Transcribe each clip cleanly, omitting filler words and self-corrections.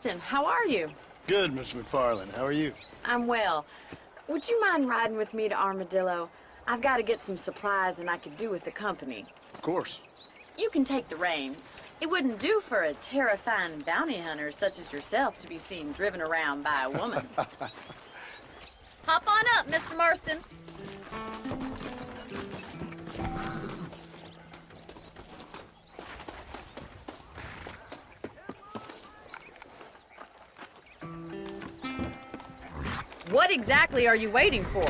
Marston, how are you? Good, Miss MacFarlane. How are you? I'm well. Would you mind riding with me to Armadillo? I've got to get some supplies and I could do with the company. Of course. You can take the reins. It wouldn't do for a terrifying bounty hunter such as yourself to be seen driven around by a woman. Hop on up, Mr. Marston. What exactly are you waiting for?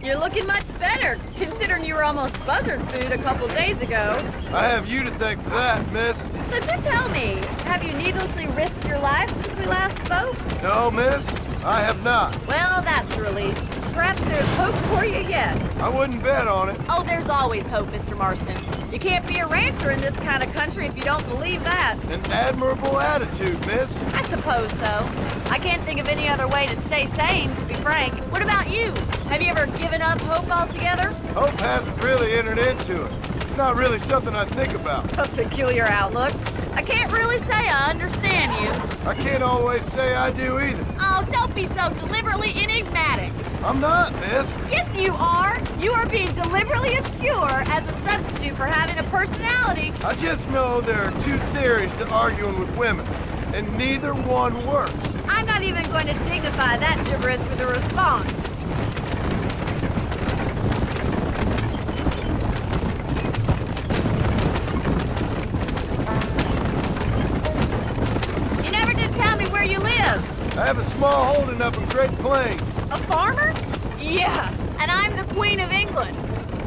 You're looking much better, considering you were almost buzzard food a couple days ago. I have you to thank for that, miss. So do tell me, have you needlessly risked your life since we last spoke? No, miss, I have not. Well, that's a relief. Perhaps there's hope for you yet. I wouldn't bet on it. Oh, there's always hope, Mr. Marston. You can't be a rancher in this kind of country if you don't believe that. An admirable attitude, miss. I suppose so. I can't think of any other way to stay sane, to be frank. What about you? Have you ever given up hope altogether? Hope hasn't really entered into it. It's not really something I think about. A peculiar outlook. I can't really say I understand you. I can't always say I do either. Oh, don't be so deliberately enigmatic. I'm not, miss. Yes, you are. You are being deliberately obscure as a substitute for having a personality. I just know there are two theories to arguing with women, and neither one works. I'm not even going to dignify that gibberish with a response. You never did tell me where you live. I have a small holding up in Great Plains. A farmer? Yeah, and I'm the Queen of England.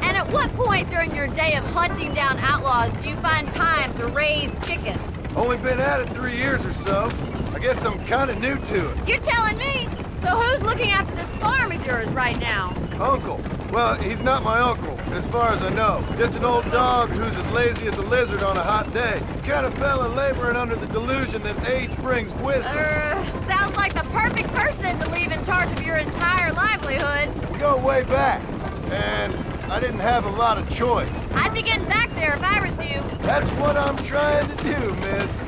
And at what point during your day of hunting down outlaws do you find time to raise chickens? Only been at it 3 years or so. I guess I'm kind of new to it. You're telling me? So who's looking after this farm of yours right now? Uncle. Well, he's not my uncle, as far as I know. Just an old dog who's as lazy as a lizard on a hot day. Kind of fella laboring under the delusion that age brings wisdom. Sounds like the perfect person to leave in charge of your entire livelihood. We go way back, and I didn't have a lot of choice. I'd be getting back there if I was you. That's what I'm trying to do, miss.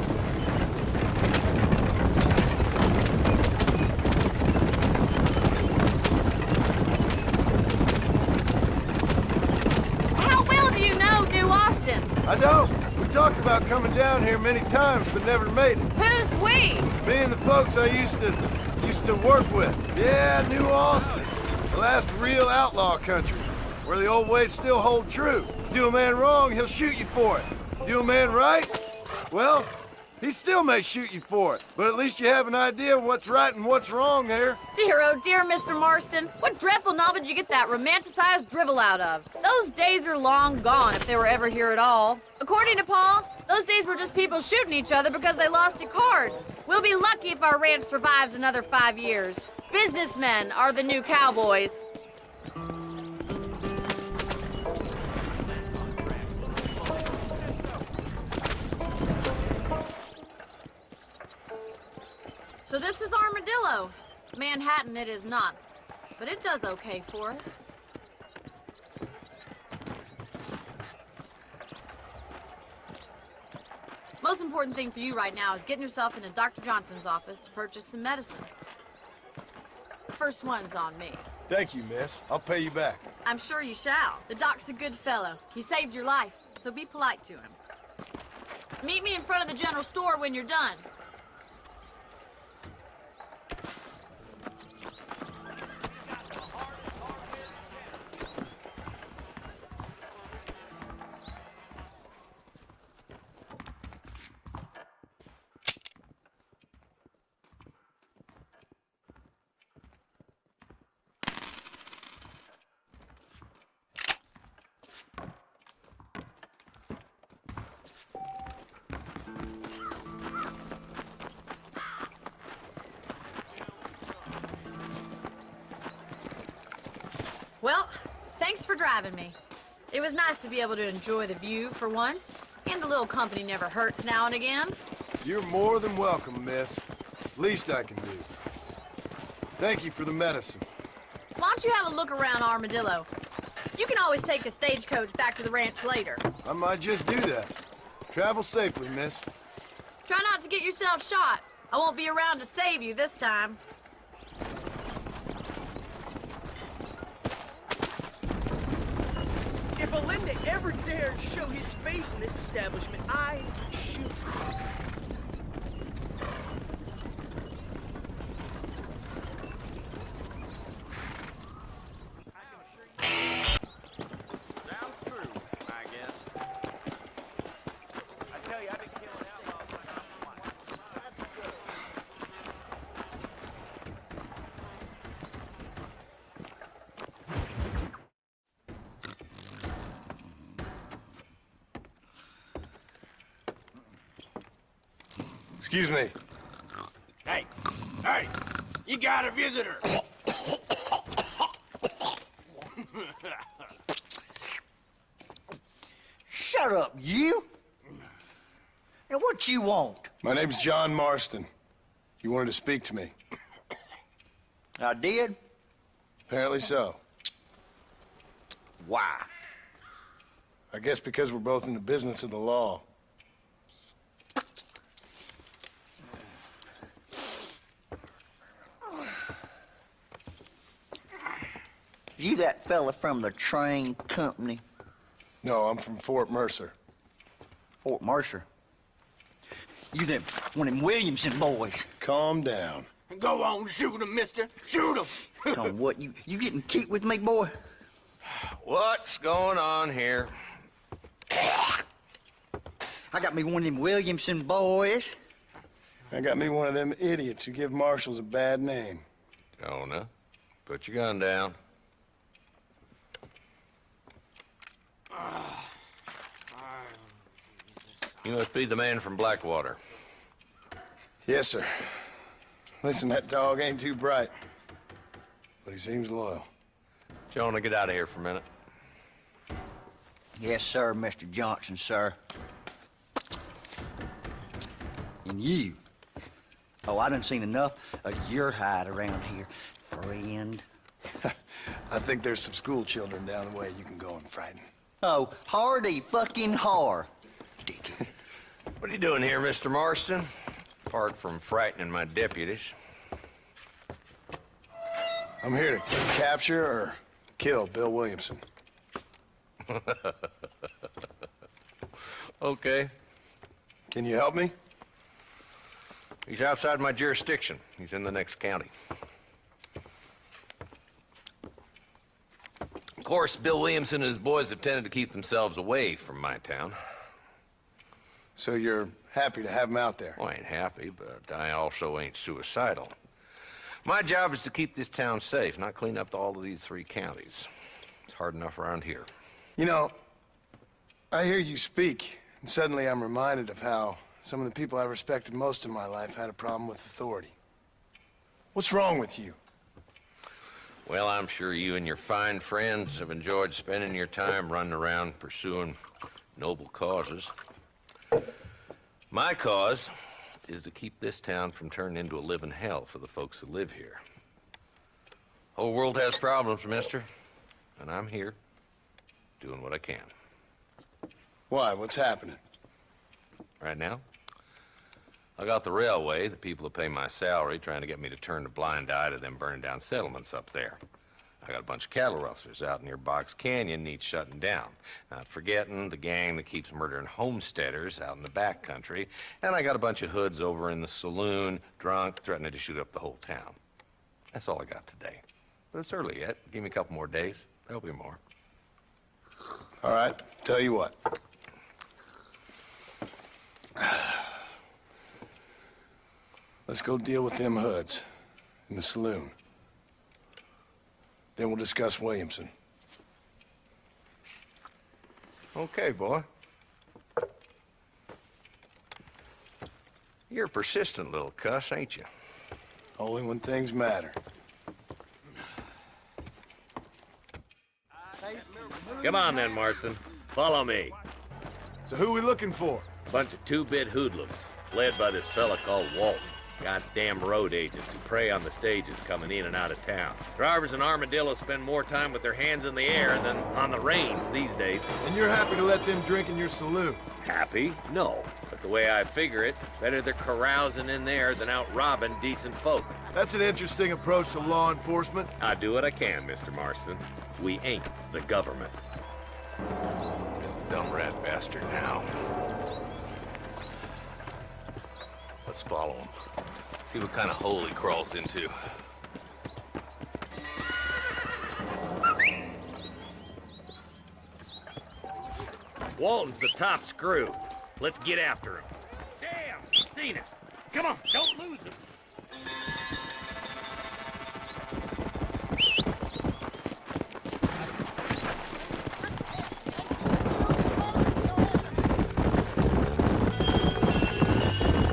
I don't. We talked about coming down here many times, but never made it. Who's we? Me and the folks I used to work with. Yeah, New Austin. The last real outlaw country, where the old ways still hold true. Do a man wrong, he'll shoot you for it. Do a man right? Well, he still may shoot you for it, but at least you have an idea of what's right and what's wrong there. Dear, oh dear, Mr. Marston. What dreadful novel did you get that romanticized drivel out of? Those days are long gone, if they were ever here at all. According to Paul, those days were just people shooting each other because they lost at cards. We'll be lucky if our ranch survives another 5 years. Businessmen are the new cowboys. So this is Armadillo. Manhattan it is not, but it does okay for us. Most important thing for you right now is getting yourself into Dr. Johnson's office to purchase some medicine. The first one's on me. Thank you, miss. I'll pay you back. I'm sure you shall. The doc's a good fellow. He saved your life, so be polite to him. Meet me in front of the general store when you're done. Well, thanks for driving me. It was nice to be able to enjoy the view for once, and a little company never hurts now and again. You're more than welcome, miss. Least I can do. Thank you for the medicine. Why don't you have a look around Armadillo? You can always take a stagecoach back to the ranch later. I might just do that. Travel safely, miss. Try not to get yourself shot. I won't be around to save you this time. If Alinda ever dared show his face in this establishment, I shoot. Sounds true, I guess. I tell you, I didn't kill an outlaw like I want. Excuse me. Hey, hey, you got a visitor. Shut up, you! Now what you want? My name's John Marston. You wanted to speak to me. I did? Apparently so. Why? I guess because we're both in the business of the law. You that fella from the train company? No, I'm from Fort Mercer. Fort Mercer? You them one of them Williamson boys? Calm down. Go on, shoot him, mister. Shoot him. Come on, what, you getting kicked with me, boy? What's going on here? I got me one of them Williamson boys. I got me one of them idiots who give marshals a bad name. Jonah, put your gun down. You must be the man from Blackwater. Yes, sir. Listen, that dog ain't too bright, but he seems loyal. Jonah, get out of here for a minute. Yes, sir, Mr. Johnson, sir. And you. Oh, I done seen enough of your hide around here, friend. I think there's some school children down the way you can go and frighten. Oh, hardy fucking har. Dickhead. What are you doing here, Mr. Marston? Apart from frightening my deputies. I'm here to capture or kill Bill Williamson. Okay. Can you help me? He's outside my jurisdiction. He's in the next county. Of course, Bill Williamson and his boys have tended to keep themselves away from my town. So you're happy to have him out there? Well, I ain't happy, but I also ain't suicidal. My job is to keep this town safe, not clean up all of these 3 counties. It's hard enough around here. You know, I hear you speak, and suddenly I'm reminded of how some of the people I respected most in my life had a problem with authority. What's wrong with you? Well, I'm sure you and your fine friends have enjoyed spending your time running around pursuing noble causes. My cause is to keep this town from turning into a living hell for the folks who live here. Whole world has problems, mister, and I'm here doing what I can. Why? What's happening? Right now, I got the railway, the people who pay my salary, trying to get me to turn a blind eye to them burning down settlements up there. I got a bunch of cattle rustlers out near Box Canyon needs shutting down. Not forgetting the gang that keeps murdering homesteaders out in the back country. And I got a bunch of hoods over in the saloon, drunk, threatening to shoot up the whole town. That's all I got today. But it's early yet. Give me a couple more days. There'll be more. All right, tell you what. Let's go deal with them hoods in the saloon. Then we'll discuss Williamson. Okay, boy. You're a persistent little cuss, ain't you? Only when things matter. Come on then, Marston. Follow me. So who we looking for? Bunch of two-bit hoodlums, led by this fella called Walton. Goddamn road agents who prey on the stages coming in and out of town. Drivers in Armadillo spend more time with their hands in the air than on the reins these days. And you're happy to let them drink in your saloon? Happy? No. But The way I figure it, better they're carousing in there than out robbing decent folk. That's an interesting approach to law enforcement. I do what I can, Mr. Marston. We ain't the government. This dumb rat bastard now. Let's follow him. See what kind of hole he crawls into. Walton's the top screw. Let's get after him. Damn! Seen us. Come on, don't lose him.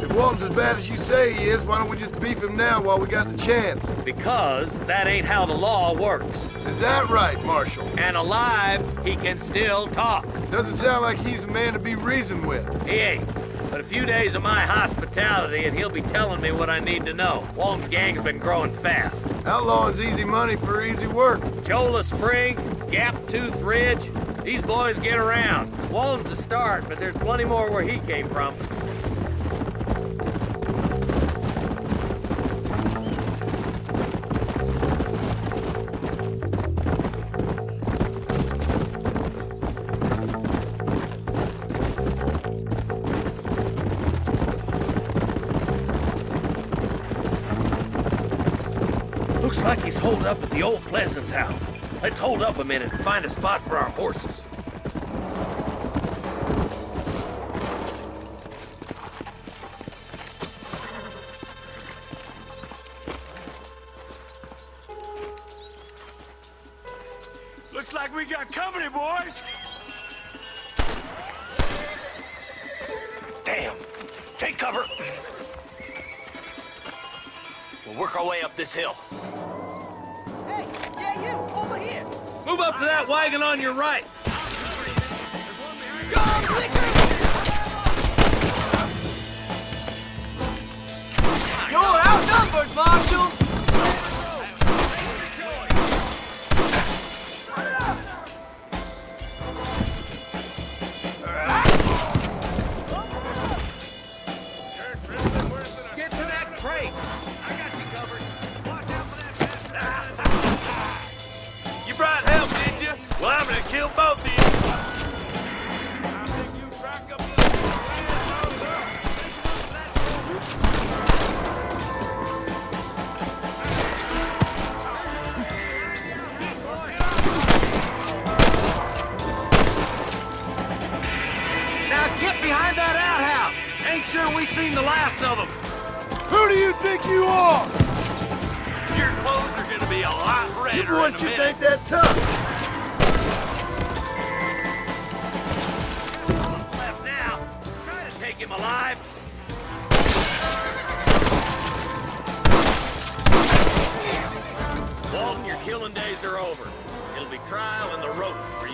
If Walton's as bad as you say he is, why don't we just beef him now while we got the chance? Because that ain't how the law works. Is that right, Marshal? And alive, he can still talk. Doesn't sound like he's a man to be reasoned with. He ain't. But a few days of my hospitality and he'll be telling me what I need to know. Walton's gang's been growing fast. Outlawing's easy money for easy work. Cholla Springs, Gap Tooth Ridge, these boys get around. Walton's the start, but there's plenty more where he came from. Looks like he's holed up at the old Pleasance house. Let's hold up a minute and find a spot for our horses. Looks like we got company, boys. Damn. Take cover. We'll work our way up this hill. Hey, yeah, you, over here. Move up to that wagon on your right. You're outnumbered, Marshal. Get to that crate. I got you covered. Watch out for that. You brought help, did you? Well, I'm gonna kill both of you. Now get behind that outhouse. Ain't sure we seen the last of them. Who do you think you are? Your clothes are gonna be a lot redder You in a boys, you minute. think that tough? Left now. Try to take him alive. Walton, your killing days are over. It'll be trial and the rope for you.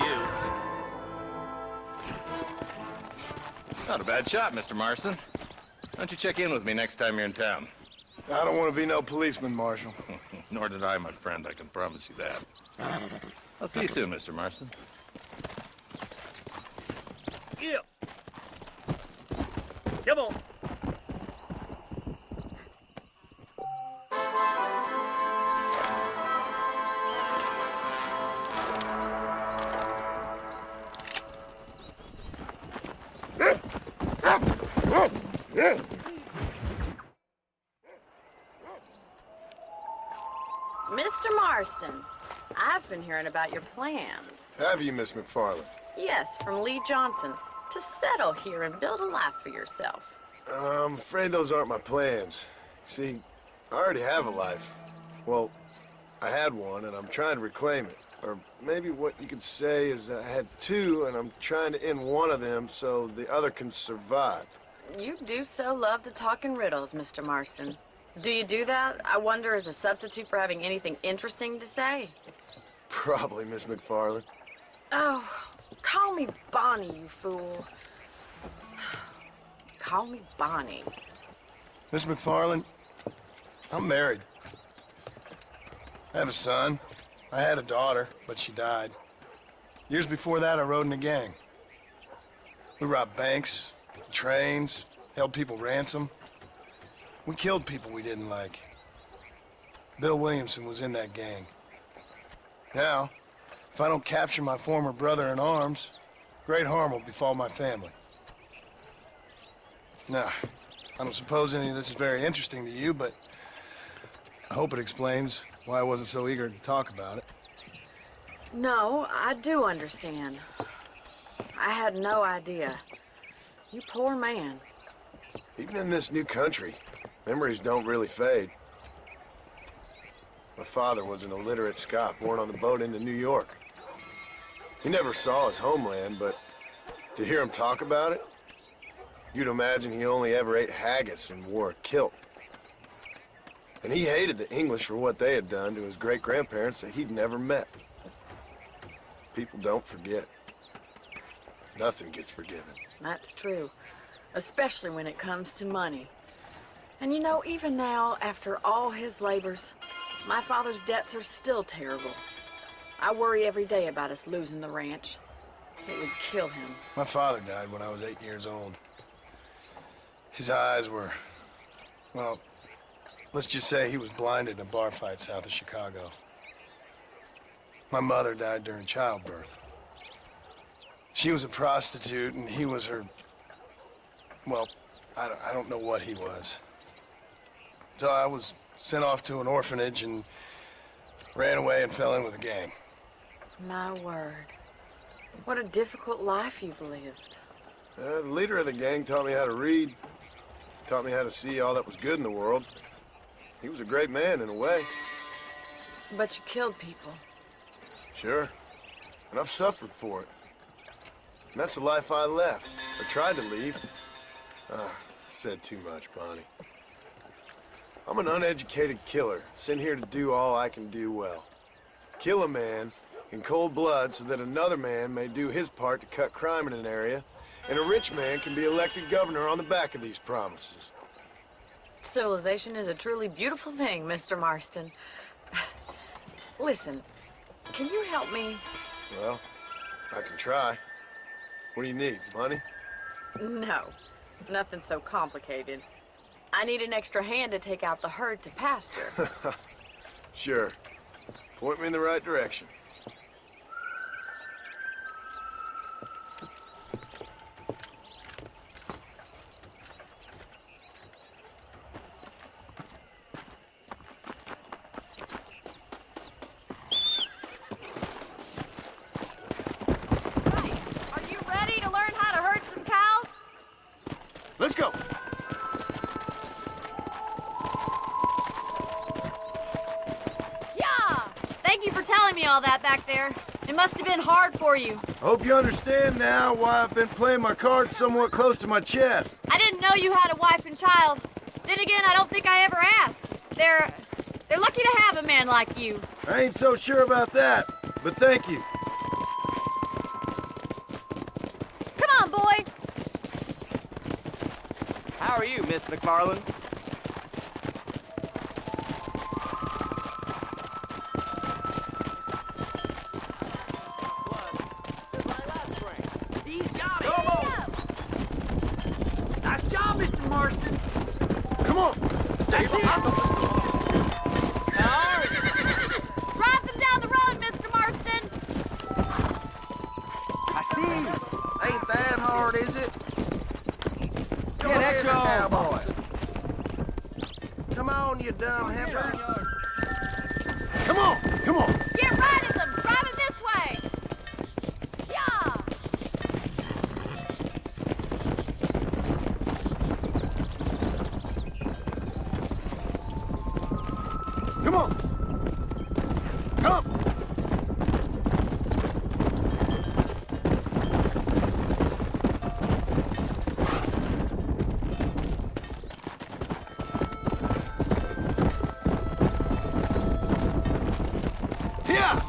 Not a bad shot, Mr. Marston. Why don't you check in with me next time you're in town? I don't want to be no policeman, Marshal. Nor did I, my friend. I can promise you that. I'll see you soon, Mr. Marston. Yeah. Come on. Mr. Marston, I've been hearing about your plans. Have you, Miss MacFarlane? Yes, from Leigh Johnson. To settle here and build a life for yourself. I'm afraid those aren't my plans. See, I already have a life. Well, I had one, and I'm trying to reclaim it. Or maybe what you could say is that I had two, and I'm trying to end one of them so the other can survive. You do so love to talk in riddles, Mr. Marston. Do you do that, I wonder, as a substitute for having anything interesting to say? Probably, Miss MacFarlane. Oh, call me Bonnie, you fool. Call me Bonnie. Miss MacFarlane, I'm married. I have a son. I had a daughter, but she died. Years before that, I rode in a gang. We robbed banks, trains, held people ransom. We killed people we didn't like. Bill Williamson was in that gang. Now, if I don't capture my former brother in arms, great harm will befall my family. Now, I don't suppose any of this is very interesting to you, but I hope it explains why I wasn't so eager to talk about it. No, I do understand. I had no idea. You poor man. Even in this new country, memories don't really fade. My father was an illiterate Scot born on the boat into New York. He never saw his homeland, but to hear him talk about it, you'd imagine he only ever ate haggis and wore a kilt. And he hated the English for what they had done to his great-grandparents that he'd never met. People don't forget. Nothing gets forgiven. That's true. Especially when it comes to money. And you know, even now, after all his labors, my father's debts are still terrible. I worry every day about us losing the ranch. It would kill him. My father died when I was 8 years old. His eyes were, well, let's just say he was blinded in a bar fight south of Chicago. My mother died during childbirth. She was a prostitute and he was her, well, I don't know what he was. So I was sent off to an orphanage and ran away and fell in with a gang. My word. What a difficult life you've lived. The leader of the gang taught me how to read, taught me how to see all that was good in the world. He was a great man in a way. But you killed people. Sure. And I've suffered for it. And that's the life I left, or tried to leave. I said too much, Bonnie. I'm an uneducated killer, sent here to do all I can do well. Kill a man in cold blood so that another man may do his part to cut crime in an area, and a rich man can be elected governor on the back of these promises. Civilization is a truly beautiful thing, Mr. Marston. Listen, can you help me? Well, I can try. What do you need, money? No, nothing so complicated. I need an extra hand to take out the herd to pasture. Sure. Point me in the right direction. Are you ready to learn how to herd some cows? Let's go. Thank you for telling me all that back there. It must have been hard for you. I hope you understand now why I've been playing my cards somewhat close to my chest. I didn't know you had a wife and child. Then again, I don't think I ever asked. They're lucky to have a man like you. I ain't so sure about that, but thank you. Come on, boy. How are you, Miss MacFarlane? He's got it! Nice job, Mr. Marston! Come on, stay behind them. Drive them down the road, Mr. Marston. I see you. Ain't that hard, is it? Go Yeah, ahead, that's all. cowboy. Come on, you dumb heifer. Come on, come on. Get right at them. Drive them this way. Yeah. Come on. Come. Yeah.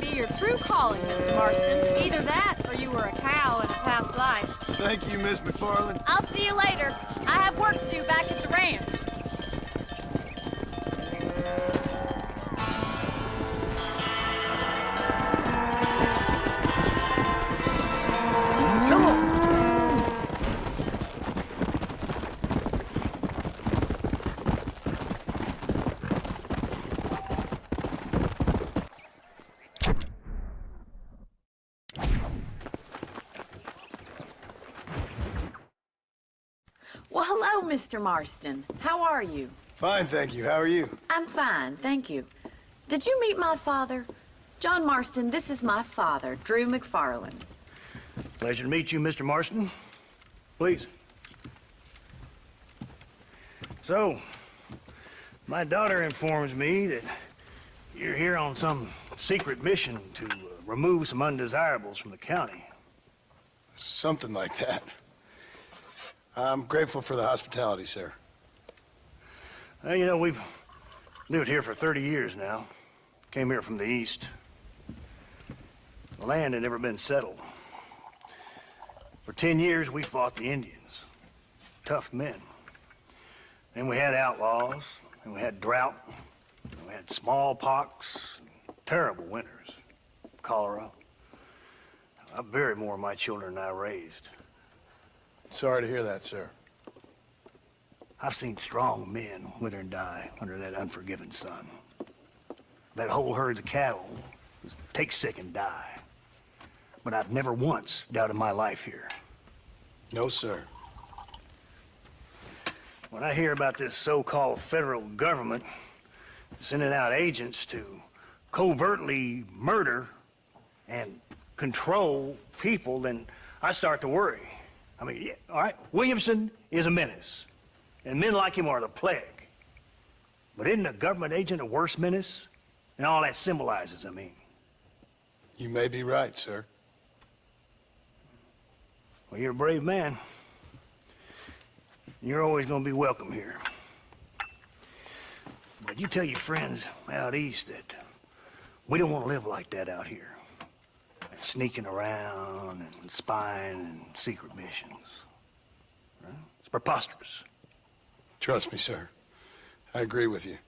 be your true calling, Mr. Marston. Either that, or you were a cow in a past life. Thank you, Miss MacFarlane. I'll see you later. I have work to do back at the ranch. Come on! Well, hello, Mr. Marston. How are you? Fine, thank you. How are you? I'm fine, thank you. Did you meet my father? John Marston, this is my father, Drew MacFarlane. Pleasure to meet you, Mr. Marston. Please. So, my daughter informs me that you're here on some secret mission to remove some undesirables from the county. Something like that. I'm grateful for the hospitality, sir. Well, you know, we've lived here for 30 years now. Came here from the east. The land had never been settled. For 10 years, we fought the Indians. Tough men. Then we had outlaws, and we had drought, and we had smallpox, and terrible winters, cholera. I buried more of my children than I raised. Sorry to hear that, sir. I've seen strong men wither and die under that unforgiving sun. That whole herds of cattle just take sick and die. But I've never once doubted my life here. No, sir. When I hear about this so-called federal government sending out agents to covertly murder and control people, then I start to worry. I mean, yeah, all right, Williamson is a menace, and men like him are the plague. But isn't a government agent a worse menace? And all that symbolizes, I mean. You may be right, sir. Well, you're a brave man. You're always gonna be welcome here. But you tell your friends out east that we don't want to live like that out here. Sneaking around and spying and secret missions. Right? It's preposterous. Trust me, sir. I agree with you.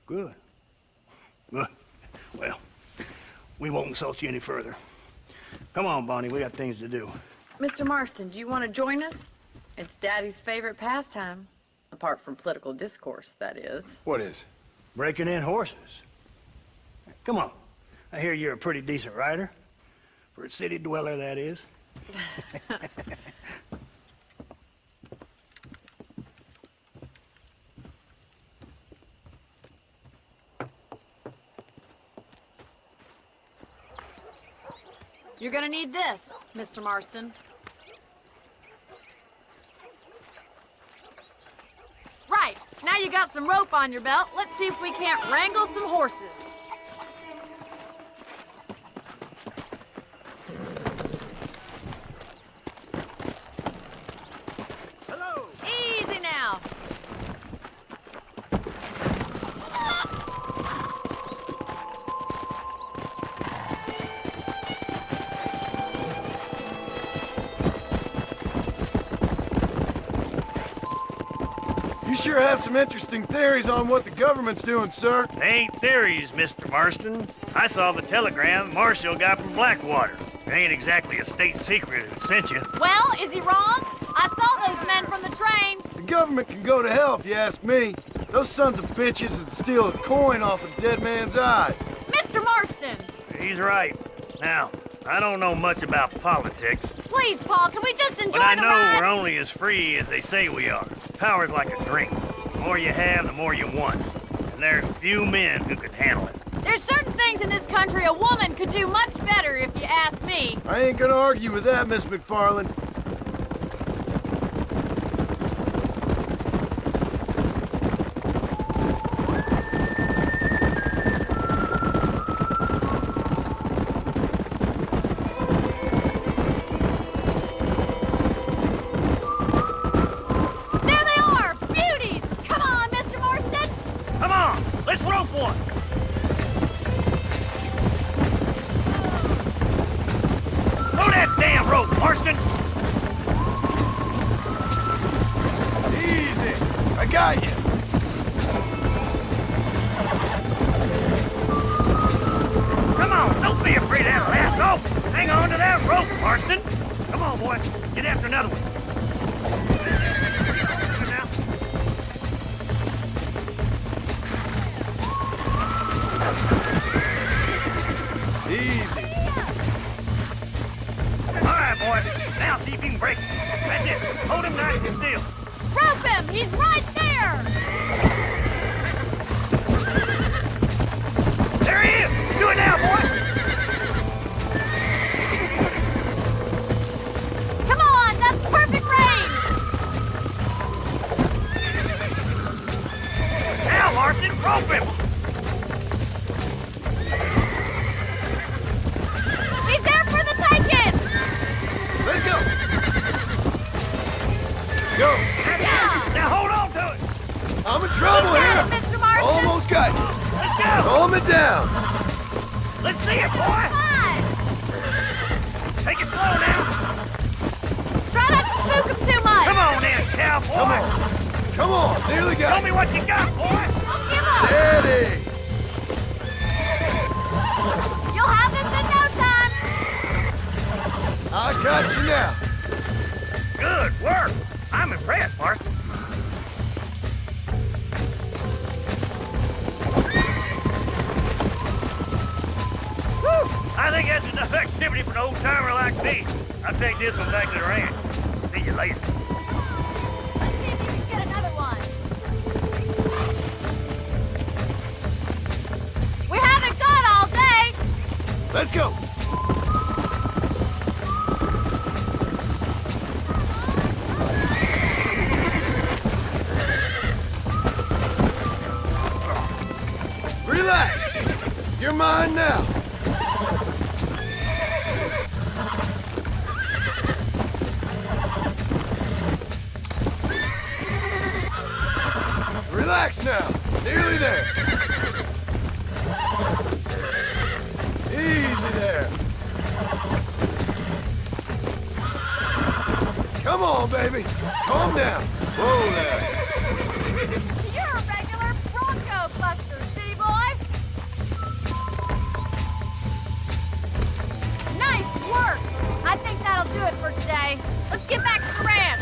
Good. Good. Well, we won't insult you any further. Come on, Bonnie, we got things to do. Mr. Marston, do you want to join us? It's Daddy's favorite pastime. Apart from political discourse, that is. What is? Breaking in horses. Come on. I hear you're a pretty decent rider. For a city dweller, that is. You're gonna need this, Mr. Marston. Right, now you got some rope on your belt, let's see if we can't wrangle some horses. Hello! Easy now. You sure have some interesting theories on what the government's doing, sir. They ain't theories, Mr. Marston. I saw the telegram Marshall got from Blackwater. It ain't exactly a state secret that sent you. Well, is he wrong? I saw those men from the train. The government can go to hell if you ask me. Those sons of bitches would steal a coin off a dead man's eye. Mr. Marston! He's right. Now, I don't know much about politics, Please, Paul, can we just enjoy but I the know ride? we're only as free as they say we are. Power's like a drink. The more you have, the more you want. And there's few men who can handle it. There's certain things in this country a woman could do much better, if you ask me. I ain't gonna argue with that, Miss MacFarlane. There they are! Beauties! Come on, Mr. Marston! Come on, let's rope one! got you. Come on, don't be afraid of that lasso. Hang on to that rope, Marston. Come on, boy. Get after another one. Now. Easy. All right, boy. Now see if you can break it. That's it. Hold him nice and still. Rope him! He's right there! There he is! Do it now, boy! Come on! That's perfect range! Now, Marston, rope him! He's there for the taking! Let's go. Go. Yeah! Now hold on to it! I'm in trouble here. Mr. Marston! Almost got you. Let's go! Calm it down. Let's see it, boy! Come on! Take it slow now! Try not to spook him too much! Come on in, cowboy! Come on. Come on. Nearly got Show you. me what you got, boy! Don't give up! Steady. You'll have this in no time! I got you now. Good work! I'm impressed, Marston. Whew! I think that's enough activity for an old-timer like me. I'll take this one back to the ranch. See you later. Let's see if you can get another one. We haven't gone all day! Let's go. Relax. You're mine now. Relax now. Nearly there. Easy there. Come on, baby. Calm down. Whoa there. You're a regular Bronco buster, city boy! Nice work! I think that'll do it for today. Let's get back to the ranch!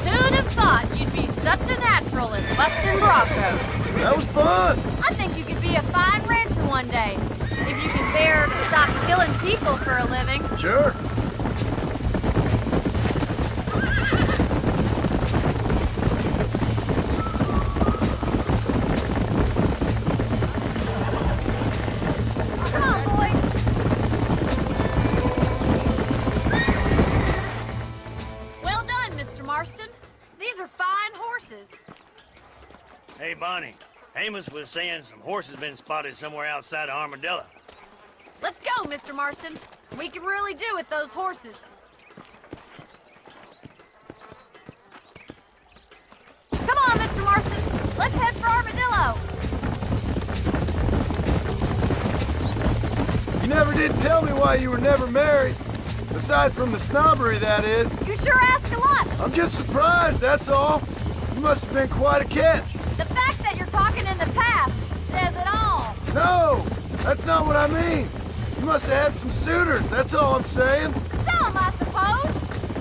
Who'd have thought you'd be such a natural in busting Broncos? That was fun. I think you could be a fine rancher one day, if you can bear to stop killing people for a living. Sure. Come on, boy. Well done, Mr. Marston. These are fine horses. Hey, Bonnie. Amos was saying some horses been spotted somewhere outside of Armadillo. Let's go, Mr. Marston. We can really do with those horses. Come on, Mr. Marston. Let's head for Armadillo. You never did tell me why you were never married. Aside from the snobbery, that is. You sure ask a lot. I'm just surprised, that's all. You must have been quite a catch. The fact that you're talking in the past says it all. No, that's not what I mean. You must have had some suitors, that's all I'm saying. Some, I suppose.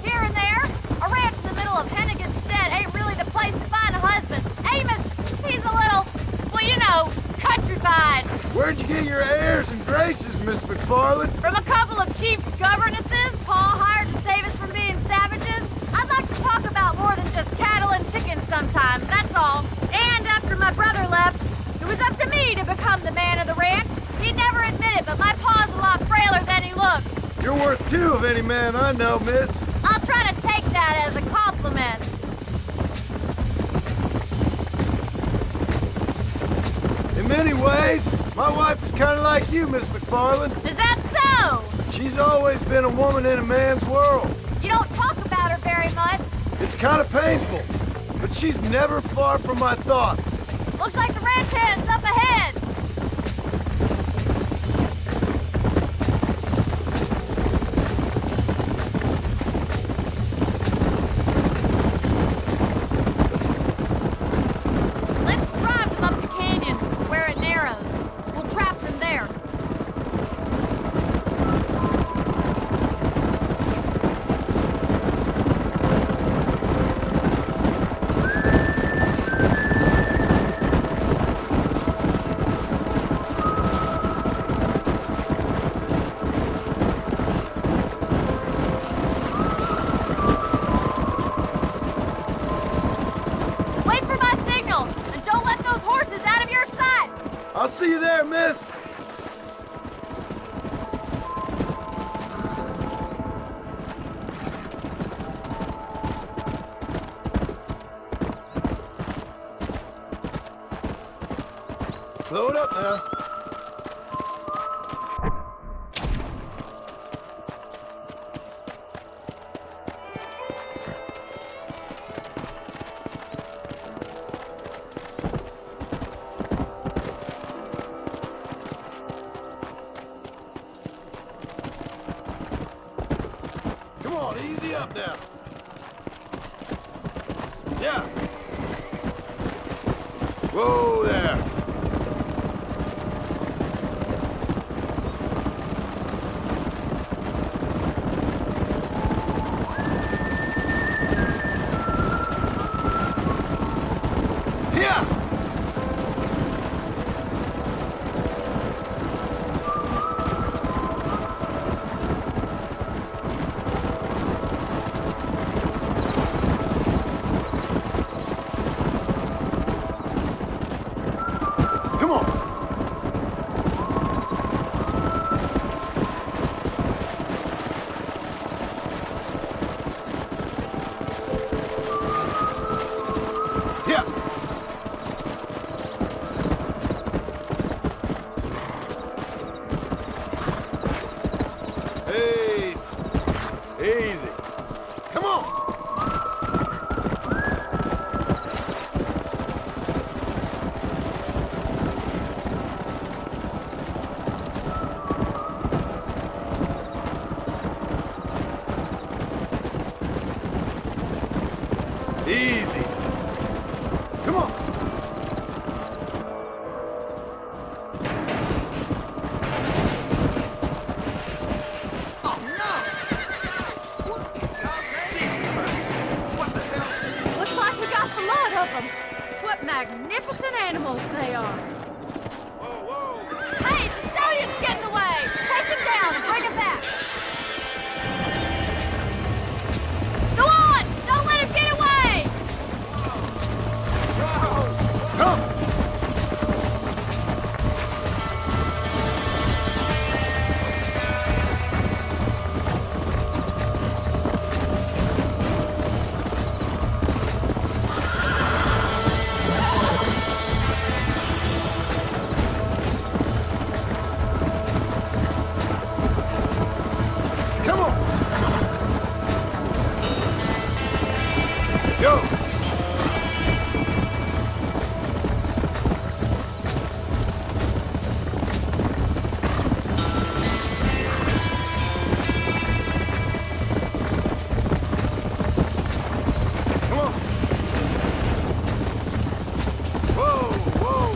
Here and there. A ranch in the middle of Hennigan's Stead ain't really the place to find a husband. Amos, he's a little, well, you know, countrified. Where'd you get your airs and graces, Miss MacFarlane? From a couple of cheap governesses Paul hired to save us from being savages. I'd like to talk about more than just cattle and chickens sometimes, that's all. And after my brother left, it was up to me to become the man of the ranch. He never admitted, but my paw's a lot frailer than he looks. You're worth two of any man I know, miss. I'll try to take that as a compliment. In many ways, my wife is kind of like you, Miss MacFarlane. Is that so? She's always been a woman in a man's world. You don't talk about her very much. It's kind of painful, but she's never far from my thoughts. Looks like the ranch hand's up ahead. this? Load up now. Come on, easy up now. Yeah. Whoa there. Easy. Come on. Oh, no! What the hell? Looks like we got the lot of them. What magnificent animals they are. Whoa, whoa. Hey, the stallion's getting away! Chase him down and bring him back! Go on! Don't let him get away! Come! Come on! Go! Come on! Whoa, whoa!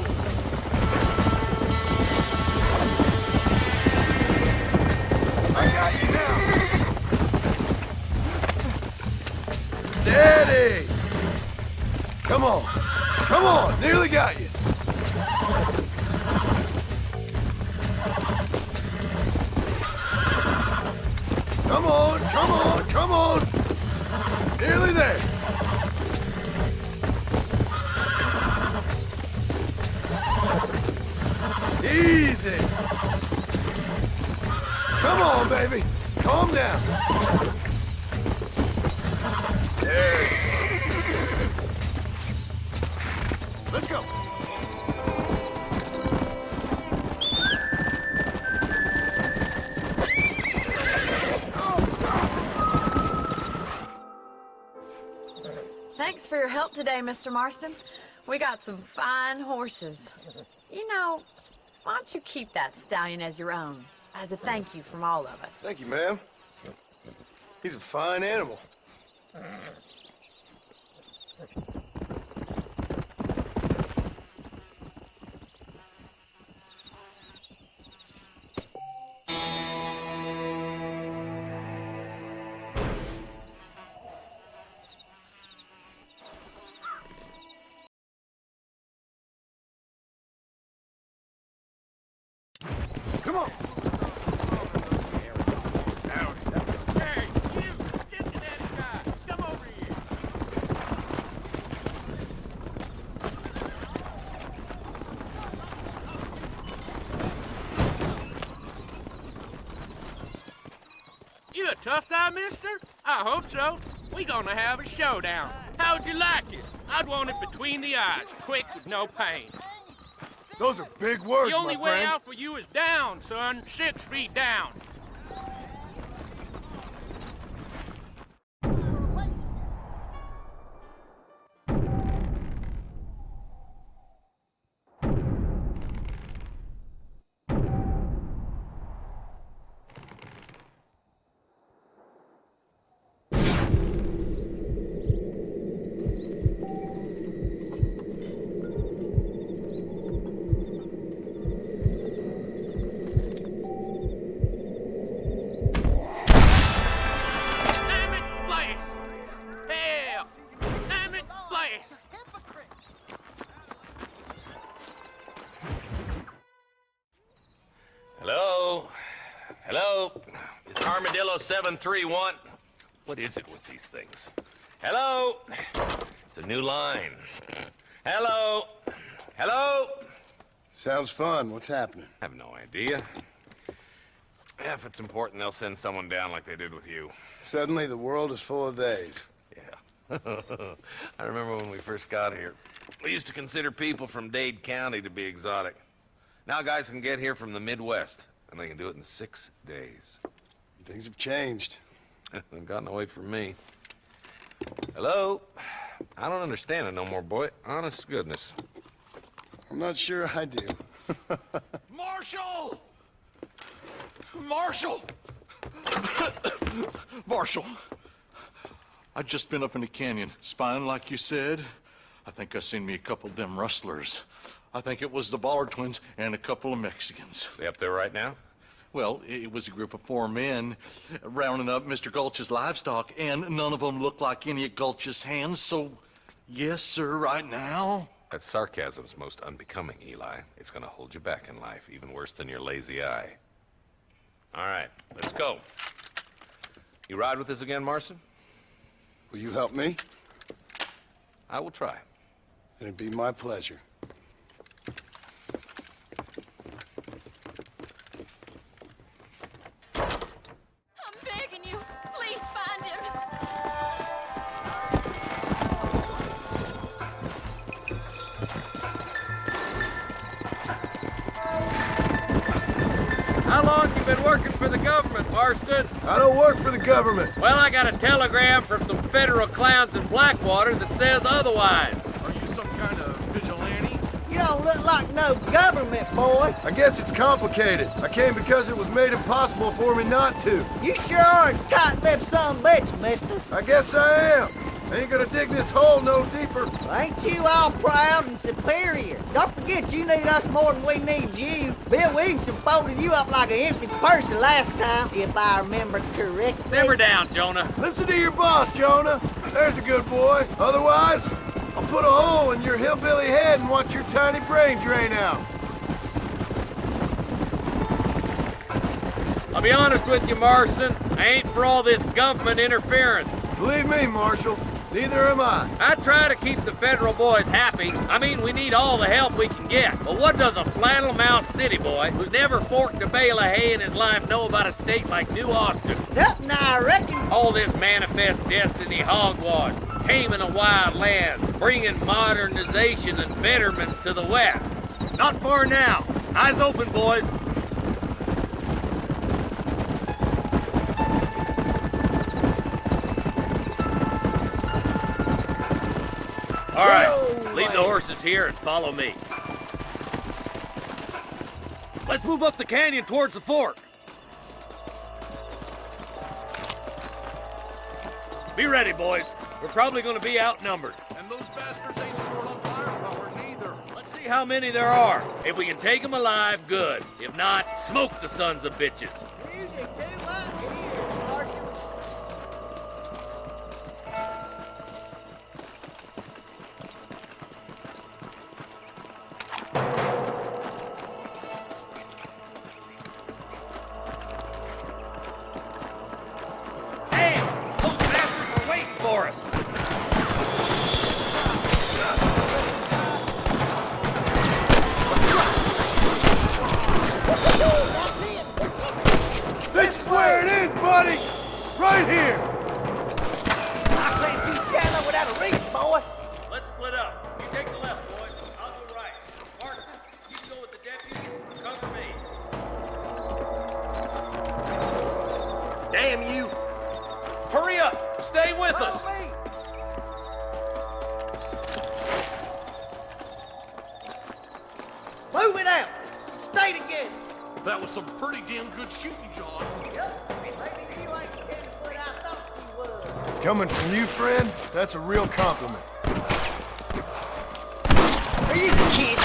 I got you now! Steady! Come on! Come on! Nearly got you! Come on! Come on! Come on! Nearly there! Easy! Come on, baby! Calm down! There! Let's go! Thanks for your help today, Mr. Marston. We got some fine horses. You know, why don't you keep that stallion as your own, as a thank you from all of us? Thank you, ma'am. He's a fine animal. Come on! Hey, you! Get that guy! Come over here! a tough guy, mister? I hope so. We gonna have a showdown. How'd you like it? I'd want it between the eyes, quick with no pain. Those are big words, The only my way friend. out for you is down, son. 6 feet down. Hello? It's Armadillo 731. What is it with these things? Hello? It's a new line. Hello? Hello? Sounds fun. What's happening? I have no idea. Yeah, if it's important, they'll send someone down like they did with you. Suddenly, the world is full of theys. Yeah. I remember when we first got here. We used to consider people from Dade County to be exotic. Now guys can get here from the Midwest, and they can do it in 6 days. Things have changed. They've gotten away from me. Hello? I don't understand it no more, boy. Honest to goodness. I'm not sure I do. Marshal! Marshal! Marshal! I just been up in the canyon, spying like you said. I think I seen me a couple of them rustlers. I think it was the Ballard twins and a couple of Mexicans. They up there right now? Well, it was a group of 4 men rounding up Mr. Gulch's livestock, and none of them looked like any of Gulch's hands, so yes, sir, right now. That sarcasm's most unbecoming, Eli. It's gonna hold you back in life, even worse than your lazy eye. All right, let's go. You ride with us again, Marston? Will you help me? I will try. It'd be my pleasure. I'm begging you, please find him. How long you been working for the government, Marston? I don't work for the government. Well, I got a telegram from some federal clowns in Blackwater that says otherwise. Are you some kind of vigilante? You don't look like no government, boy. I guess it's complicated. I came because it was made impossible for me not to. You sure are a tight-lipped son of a bitch, mister. I guess I am. I ain't gonna dig this hole no deeper. Ain't you all proud and superior? Don't forget you need us more than we need you. Bill Williamson folded you up like an empty person last time, if I remember correctly. Simmer down, Jonah. Listen to your boss, Jonah. There's a good boy. Otherwise, I'll put a hole in your hillbilly head and watch your tiny brain drain out. I'll be honest with you, Marston. I ain't for all this government interference. Believe me, Marshal, neither am I. I try to keep the federal boys happy. I mean, we need all the help we can get. But what does a flannel-mouthed city boy who's never forked a bale of hay in his life know about a state like New Austin? Nothing, I reckon. All this manifest destiny hogwash, taming a wild land, bringing modernization and betterments to the West. Not far now. Eyes open, boys. All right, leave the horses here and follow me. Let's move up the canyon towards the fork. Be ready, boys. We're probably going to be outnumbered. And those bastards ain't short on firepower, neither. Let's see how many there are. If we can take them alive, good. If not, smoke the sons of bitches. Music too loud here, Marshal. Damn! Those bastards are waiting for us. This is where it is, buddy! Right here! I say too shallow without a reach, boy. Let's split up. You take the left, boys. I'll go right. Marston, you go with the deputy. Cover me. Damn you! Hurry up! Stay with us! Follow me. Move it out. Stay together. That was some pretty damn good shooting, John. Yup, and maybe you ain't the 10-foot I thought you was. Coming from you, friend, that's a real compliment. Are you kidding?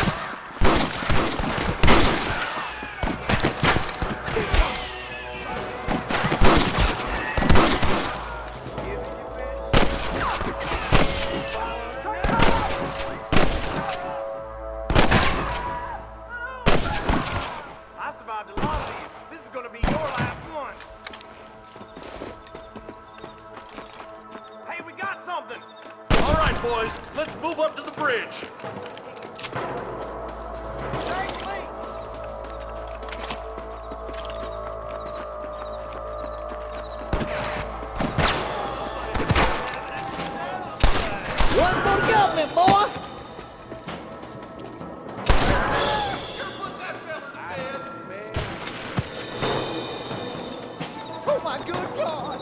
I survived a lot of these. This is gonna be your last one. Hey, we got something! All right, boys, let's move up to the bridge. Take me. One for the government, boy. Oh my good God!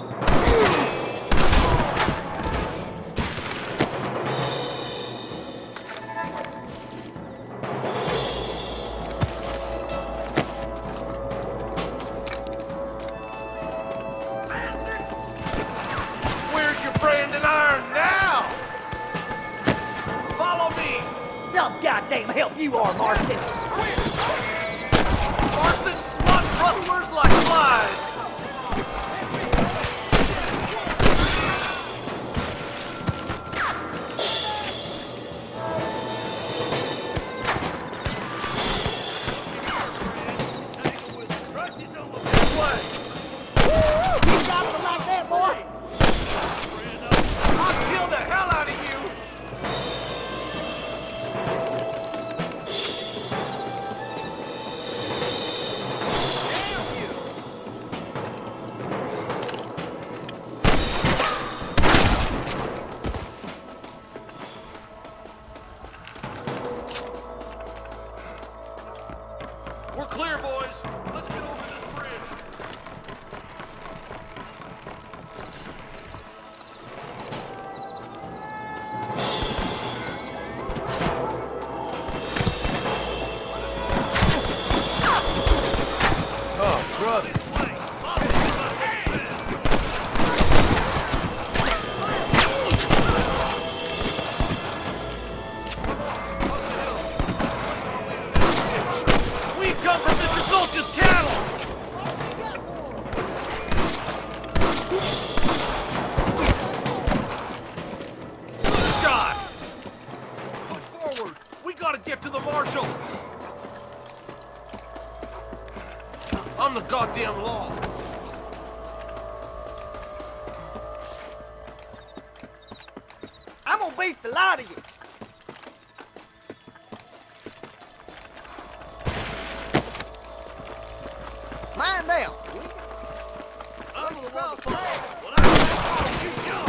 Where's your brand and iron now? Follow me! Some goddamn help you are, Marston. Marston swats rustlers like flies! You got them like that, boy? I'll kill the hell out of you! We're clear, boys. Let's get over this bridge. Oh, brother. We come from Mr. Gulch's cattle! Good shot! Push forward! We gotta get to the marshal! I'm the goddamn law! I'm gonna beat the lot of you. Mind out.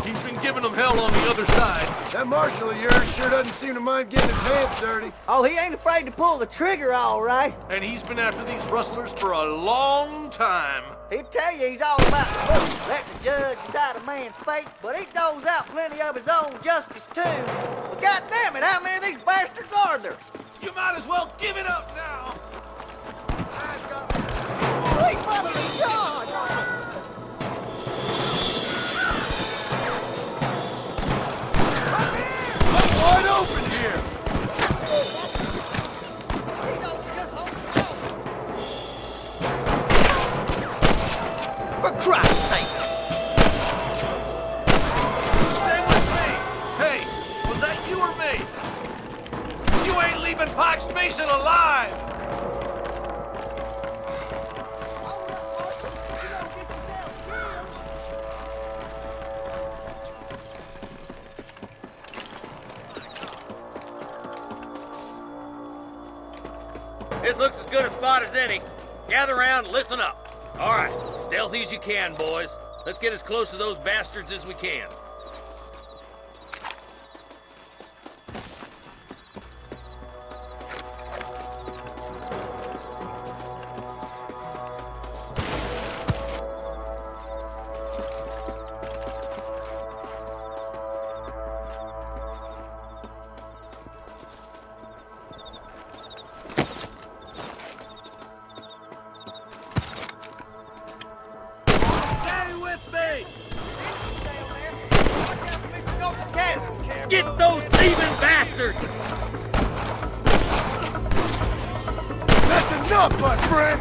He's been giving them hell on the other side. That marshal of yours sure doesn't seem to mind getting his hands dirty. Oh, he ain't afraid to pull the trigger, all right. And he's been after these rustlers for a long time. He'd tell you he's all about the book, let the judge decide a man's fate, but he doles out plenty of his own justice, too. But goddamn it, how many of these bastards are there? You might as well give it up now! Sweet mother of God! I'm wide open here. For Christ's sake! Stay with me! Hey, was that you or me? You ain't leaving Pike's Basin alive! This looks as good a spot as any. Gather around and listen up. All right, stealthy as you can, boys. Let's get as close to those bastards as we can. Get those thieving bastards! That's enough, my friend!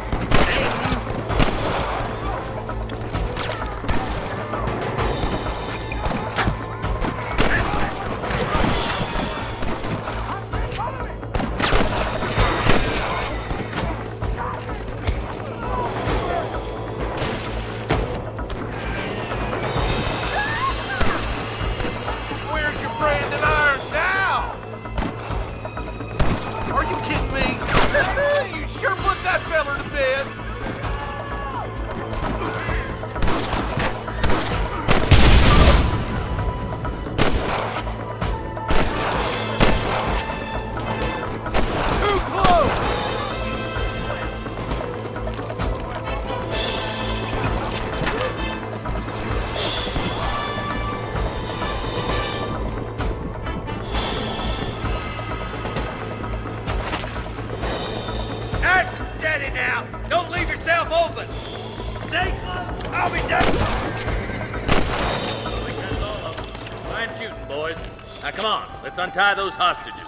Let's untie those hostages.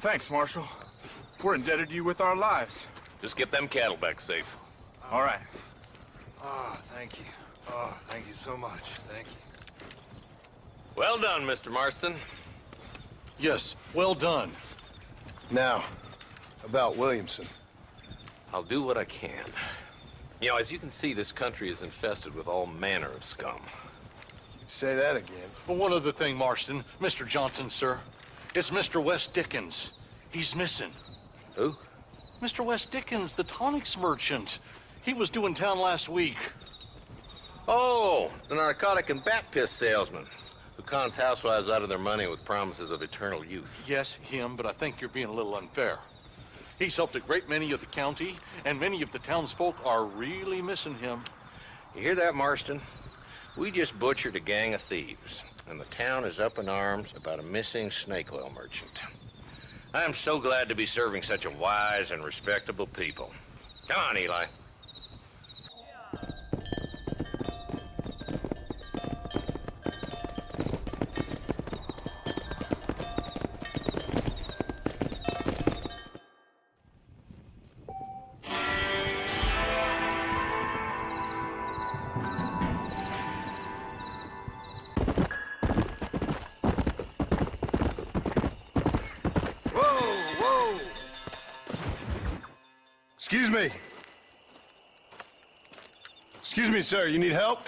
Thanks, Marshal. We're indebted to you with our lives. Just get them cattle back safe. All right. Oh, thank you. Oh, thank you so much. Thank you. Well done, Mr. Marston. Yes, well done. Now, about Williamson. I'll do what I can. You know, as you can see, this country is infested with all manner of scum. Say that again. Well, one other thing, Marston. Mr. Johnson, sir. It's Mr. Wes Dickens. He's missing. Who? Mr. Wes Dickens, the tonics merchant. He was due in town last week. Oh, the narcotic and bat piss salesman who cons housewives out of their money with promises of eternal youth. Yes, him, but I think you're being a little unfair. He's helped a great many of the county, and many of the townsfolk are really missing him. You hear that, Marston? We just butchered a gang of thieves, and the town is up in arms about a missing snake oil merchant. I am so glad to be serving such a wise and respectable people. Come on, Eli. Excuse me. Excuse me, sir. You need help?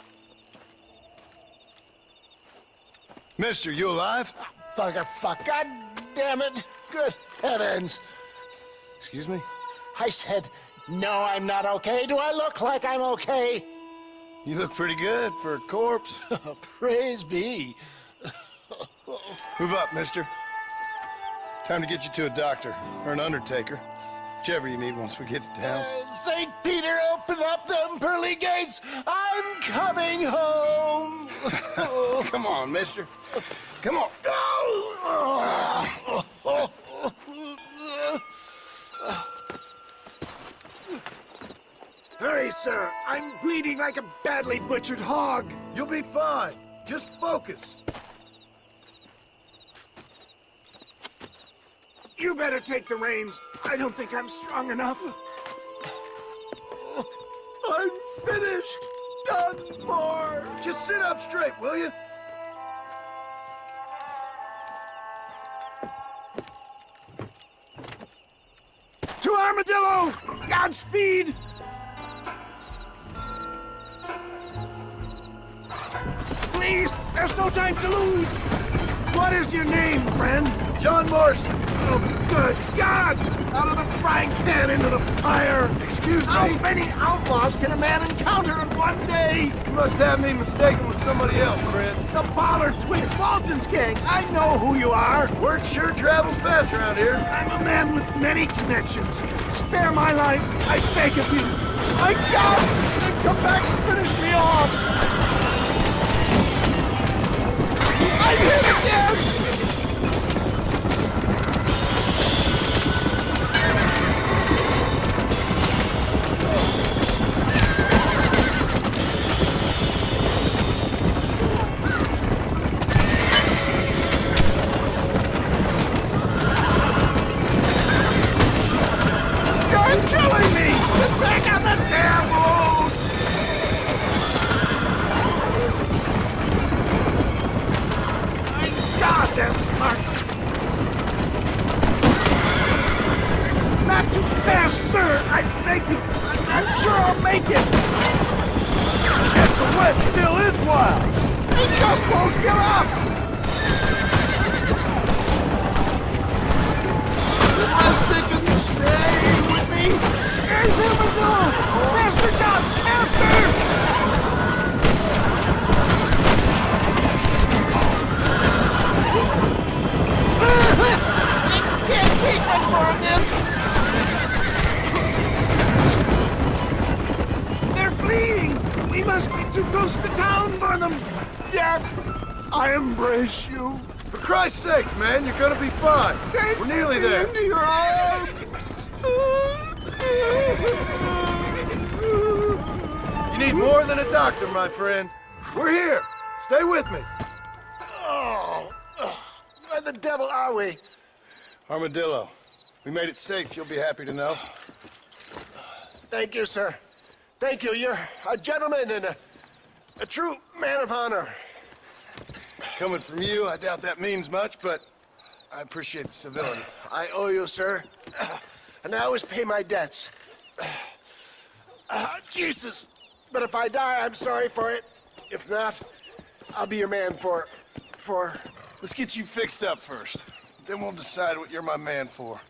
Mister, you alive? Fuck. God damn it. Good heavens. Excuse me? I said, no, I'm not okay. Do I look like I'm okay? You look pretty good for a corpse. Praise be. Move up, mister. Time to get you to a doctor or an undertaker. Whichever you need once we get to town. St. Peter, open up them pearly gates. I'm coming home. Come on, mister. Come on. Hurry, sir. I'm bleeding like a badly butchered hog. You'll be fine. Just focus. You better take the reins. I don't think I'm strong enough. I'm finished. Done for. Just sit up straight, will you? To Armadillo! Godspeed! Please, there's no time to lose! What is your name, friend? John Marston. Oh, good God! Out of the frying pan into the fire. Excuse me? How many outlaws can a man encounter in one day? You must have me mistaken with somebody else, friend. The Pollard twins, Walton's gang. I know who you are. Word sure travels fast around here. I'm a man with many connections. Spare my life, I beg of you. My God! Then come back and finish me off! I'm hit again! You're killing me! Just back on the damn road! I'm goddamn smart! Not too fast, sir! I beg you! I'm sure I'll make it! Guess the West still is wild. He just won't give up! You must think and stay with me! Here's Armadillo! Master John! Master! I can't take much more of this! They're fleeing! We must be too close to town for them! Dad, I embrace you. For Christ's sakes, man, you're gonna be fine. We're nearly there. Into your arms! You need more than a doctor, my friend. We're here. Stay with me. Oh, where the devil are we? Armadillo, we made it safe. You'll be happy to know. Thank you, sir. Thank you. You're a gentleman and a true man of honor. Coming from you, I doubt that means much, but I appreciate the civility. I owe you, sir. And I always pay my debts. Jesus. But if I die, I'm sorry for it. If not, I'll be your man for... Let's get you fixed up first. Then we'll decide what you're my man for.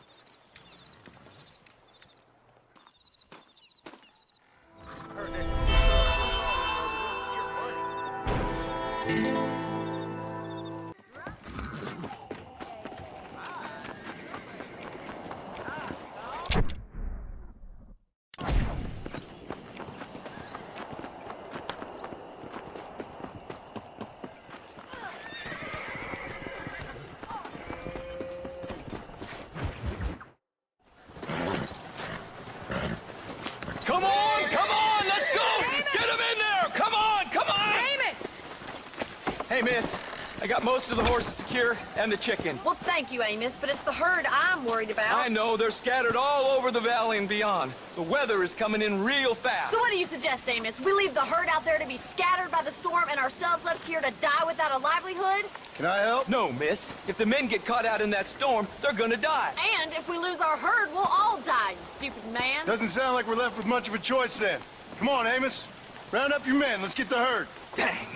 Come on, let's go! Get him in there! Come on! Amos! Hey, miss, I got most of the horses secure and the chicken. Well, thank you, Amos, but it's the herd I'm worried about. I know, they're scattered all over the valley and beyond. The weather is coming in real fast. So what do you suggest, Amos? We leave the herd out there to be scattered by the storm and ourselves left here to die without a livelihood? Can I help? No, miss. If the men get caught out in that storm, they're gonna die. And if we lose our herd, we'll all die, you stupid man. Doesn't sound like we're left with much of a choice then. Come on, Amos. Round up your men. Let's get the herd. Dang.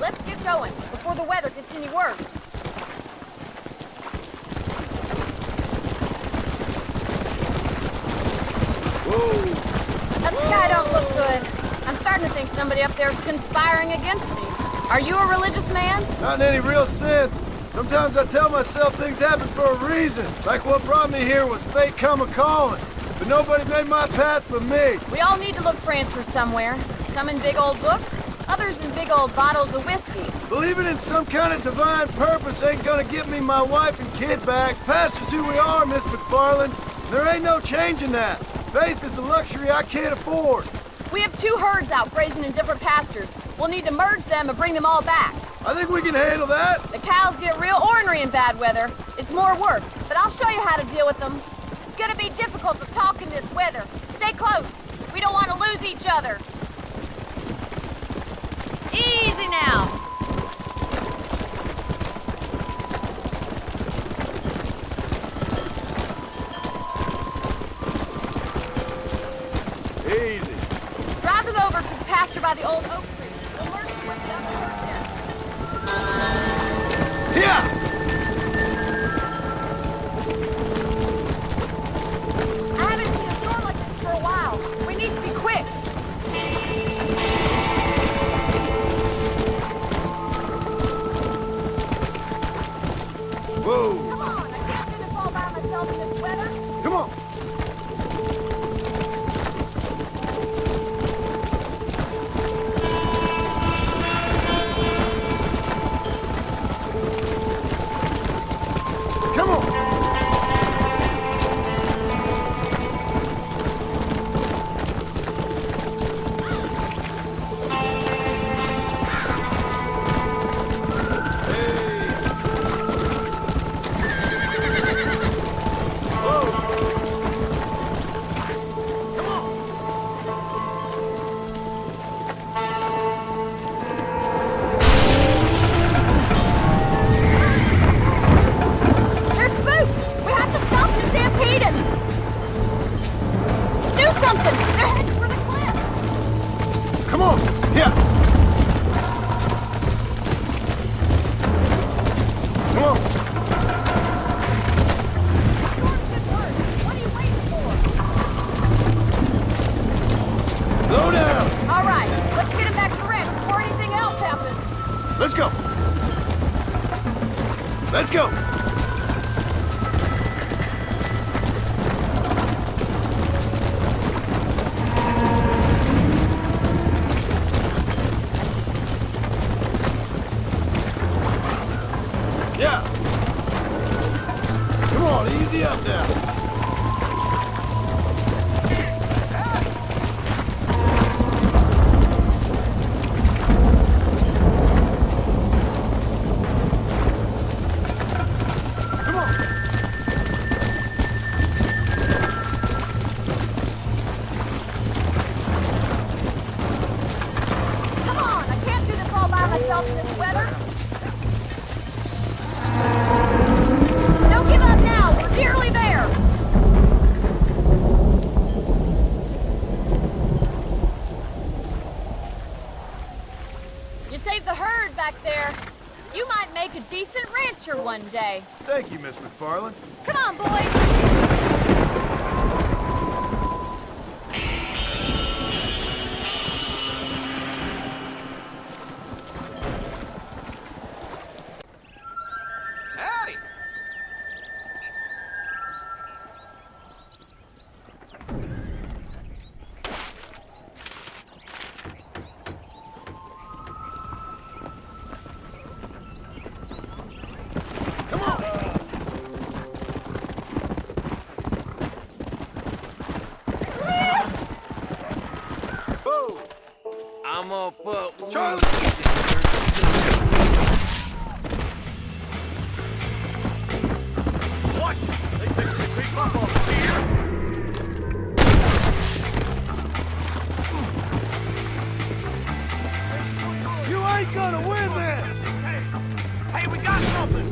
Let's get going before the weather gets any worse. Whoa. That sky don't look good. I'm starting to think somebody up there is conspiring against me. Are you a religious man? Not in any real sense. Sometimes I tell myself things happen for a reason. Like what brought me here was fate come a-calling. But nobody made my path for me. We all need to look for answers somewhere. Some in big old books, others in big old bottles of whiskey. Believing in some kind of divine purpose ain't gonna get me my wife and kid back. Past is who we are, Miss MacFarlane. There ain't no changing that. Faith is a luxury I can't afford. We have 2 herds out grazing in different pastures. We'll need to merge them and bring them all back. I think we can handle that. The cows get real ornery in bad weather. It's more work, but I'll show you how to deal with them. It's gonna be difficult to talk in this weather. Stay close. We don't want to lose each other. Easy now. Easy. Drive them over to the pasture by the old oak tree. We'll merge them with the other herd there. Whoa! Come on, I can't do this all by myself in this weather. Come on! Come on! They're spooked! We have to stop them stampeding! Do something! They're heading for the cliff! Come on! Here! Come on! What are you waiting for? Slow down! All right, let's get him back to the ranch before anything else happens. Let's go! Let's go! Yeah! Come on, easy up now! Come on! Come on, I can't do this all by myself in this weather. Don't give up now, we're nearly there. You saved the herd back there. You might make a decent rancher one day. Thank you, Miss MacFarlane. Come on, boys. Howdy. Come on! Whoa! I'm gonna put... Charlie! What? They think they creep up on us here? You ain't gonna win this! Hey, we got something!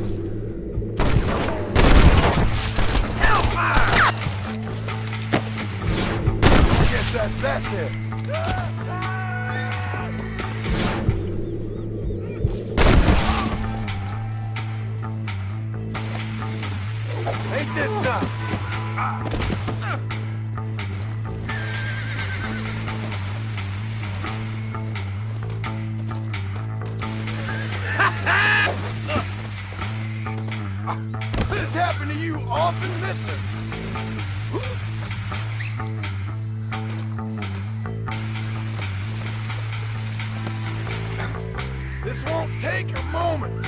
Hellfire! I guess that's that then. Ain't this enough? This happened to you often, mister? This won't take a moment.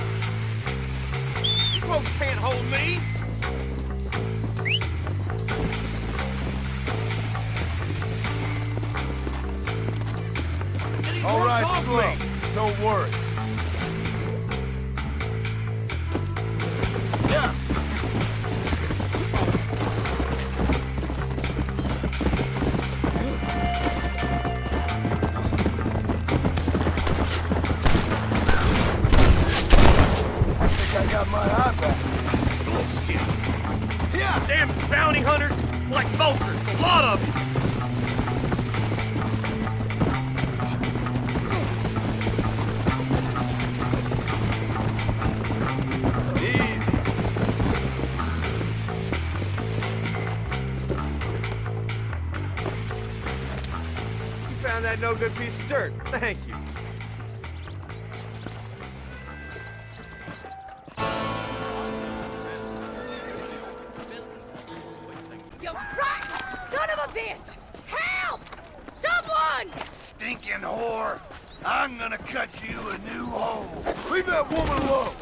You folks can't hold me! All right, slow. Don't worry. Yeah. I think I got my eye back. Bullshit! Yeah, damn bounty hunters! Like vultures, a lot of you! That no good piece of dirt. Thank you. bitch! Help! Someone! Stinking whore! I'm gonna cut you a new hole. Leave that woman alone!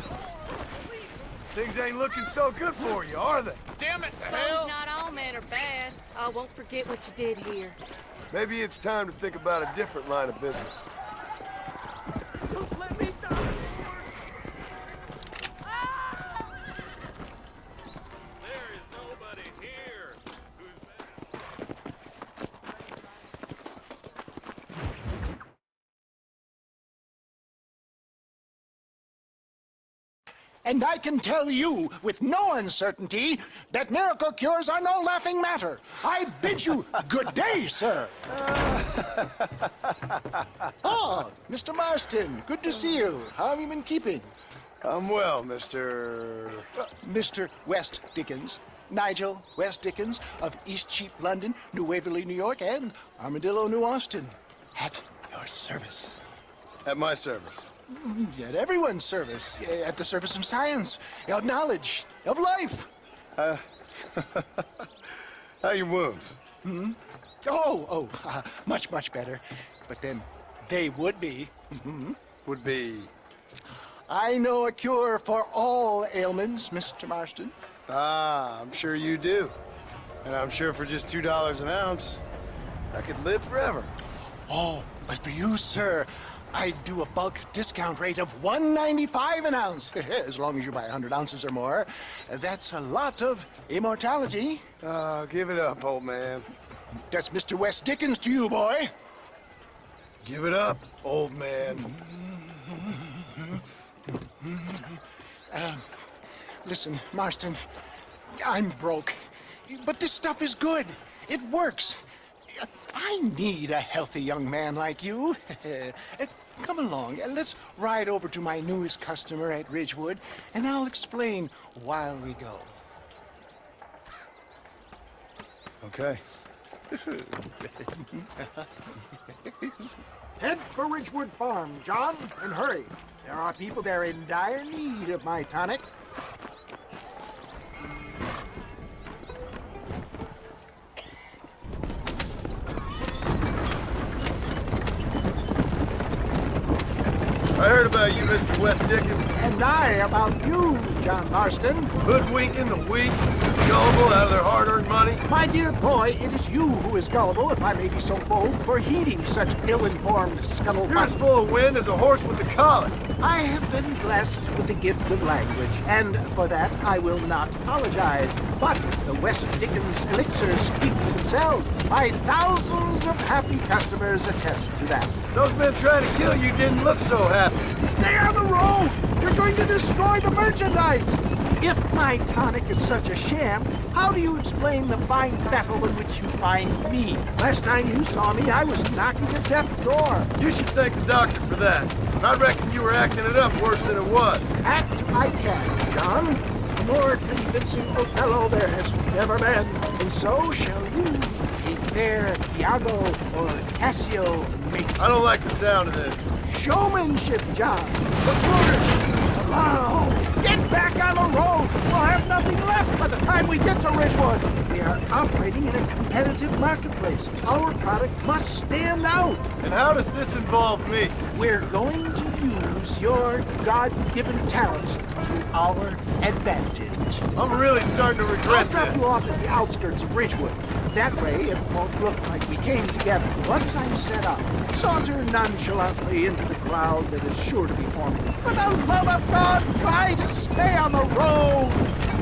Things ain't looking so good for you, are they? Damn it, Suppose hell! not all men are bad. I won't forget what you did here. Maybe it's time to think about a different line of business. Let me die! There is nobody here who's And I can tell you with no uncertainty that miracle cures are no laughing matter. I bid you good day, sir. Oh, Mr. Marston, good to see you. How have you been keeping? I'm well, Mr. Mr. West Dickens. Nigel West Dickens of East Cheap, London, New Waverly, New York, and Armadillo, New Austin. At your service. At my service. At everyone's service. At the service of science, of knowledge, of life. How are your wounds? Much, much better. But then they would be. Would be... I know a cure for all ailments, Mr. Marston. Ah, I'm sure you do. And I'm sure for just $2 an ounce, I could live forever. Oh, but for you, sir, I'd do a bulk discount rate of $1.95 an ounce, as long as you buy 100 ounces or more. That's a lot of immortality. Give it up, old man. That's Mr. West Dickens to you, boy. Give it up, old man. Listen, Marston, I'm broke, but this stuff is good. It works. I need a healthy young man like you. Come along, and let's ride over to my newest customer at Ridgewood, and I'll explain while we go. Okay. Head for Ridgewood Farm, John, and hurry. There are people there in dire need of my tonic. I heard about you, Mr. West Dickens. And I about you, John Marston. Hoodwinking the weak, gullible out of their hard-earned money. My dear boy, it is you who is gullible, if I may be so bold, for heeding such ill-informed scuttlebutt. You're as full of wind as a horse with a collar. I have been blessed with the gift of language, and for that I will not apologize. But the West Dickens elixirs speak for themselves. My thousands of happy customers attest to that. Those men trying to kill you didn't look so happy. Stay on the road! You're going to destroy the merchandise! If my tonic is such a sham, how do you explain the fine battle in which you find me? Last time you saw me, I was knocking a death door. You should thank the doctor for that. I reckon you were acting it up worse than it was. Act I can, John. A more convincing Othello there has never been. And so shall you, a fair Iago or Cassio make. I don't like the sound of this. Showmanship, John. The flourish. Oh, get back on the road! We'll have nothing left by the time we get to Ridgewood. We are operating in a competitive marketplace. Our product must stand out. And how does this involve me? We're going to use your God-given talents to our advantage. I'm really starting to regret I'll drop you off at the outskirts of Ridgewood. That way, it won't look like we came together. Once I'm set up, saunter nonchalantly into the crowd that is sure to be forming. For the love of God, try to stay on the road!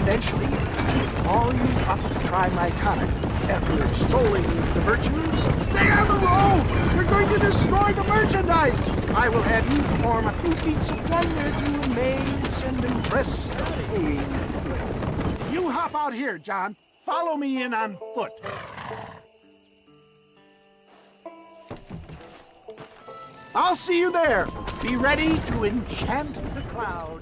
Eventually, we'll call you up to try my tonic. After extolling the virtues, stay on the road! You're going to destroy the merchandise! I will have you perform a few feats of wonder to amaze and impress the page. You hop out here, John. Follow me in on foot. I'll see you there. Be ready to enchant the crowd.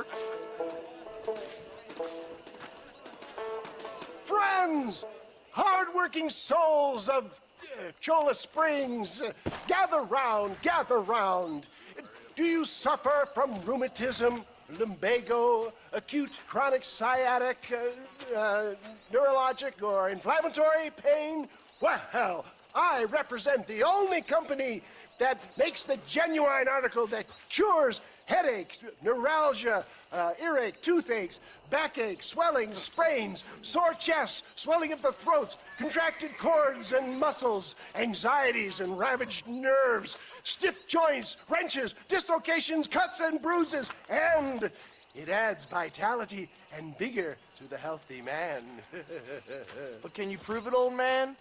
works. Friends, hard-working souls of Cholla Springs, gather round, gather round. Do you suffer from rheumatism, lumbago, acute chronic sciatic, neurologic, or inflammatory pain? Well, I represent the only company that makes the genuine article that cures headaches, neuralgia, earache, toothaches, backache, swelling, sprains, sore chests, swelling of the throats, contracted cords and muscles, anxieties and ravaged nerves, stiff joints, wrenches, dislocations, cuts and bruises, and it adds vitality and vigor to the healthy man. But can you prove it, old man?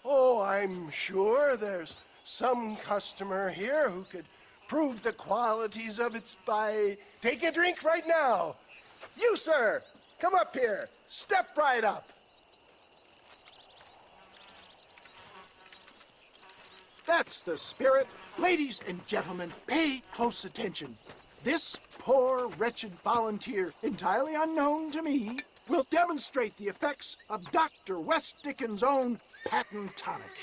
Oh, I'm sure there's some customer here who could prove the qualities of it by taking a drink right now. You, sir, come up here. Step right up. That's the spirit. Ladies and gentlemen, pay close attention. This poor, wretched volunteer, entirely unknown to me, will demonstrate the effects of Dr. West Dickens' own patent tonic.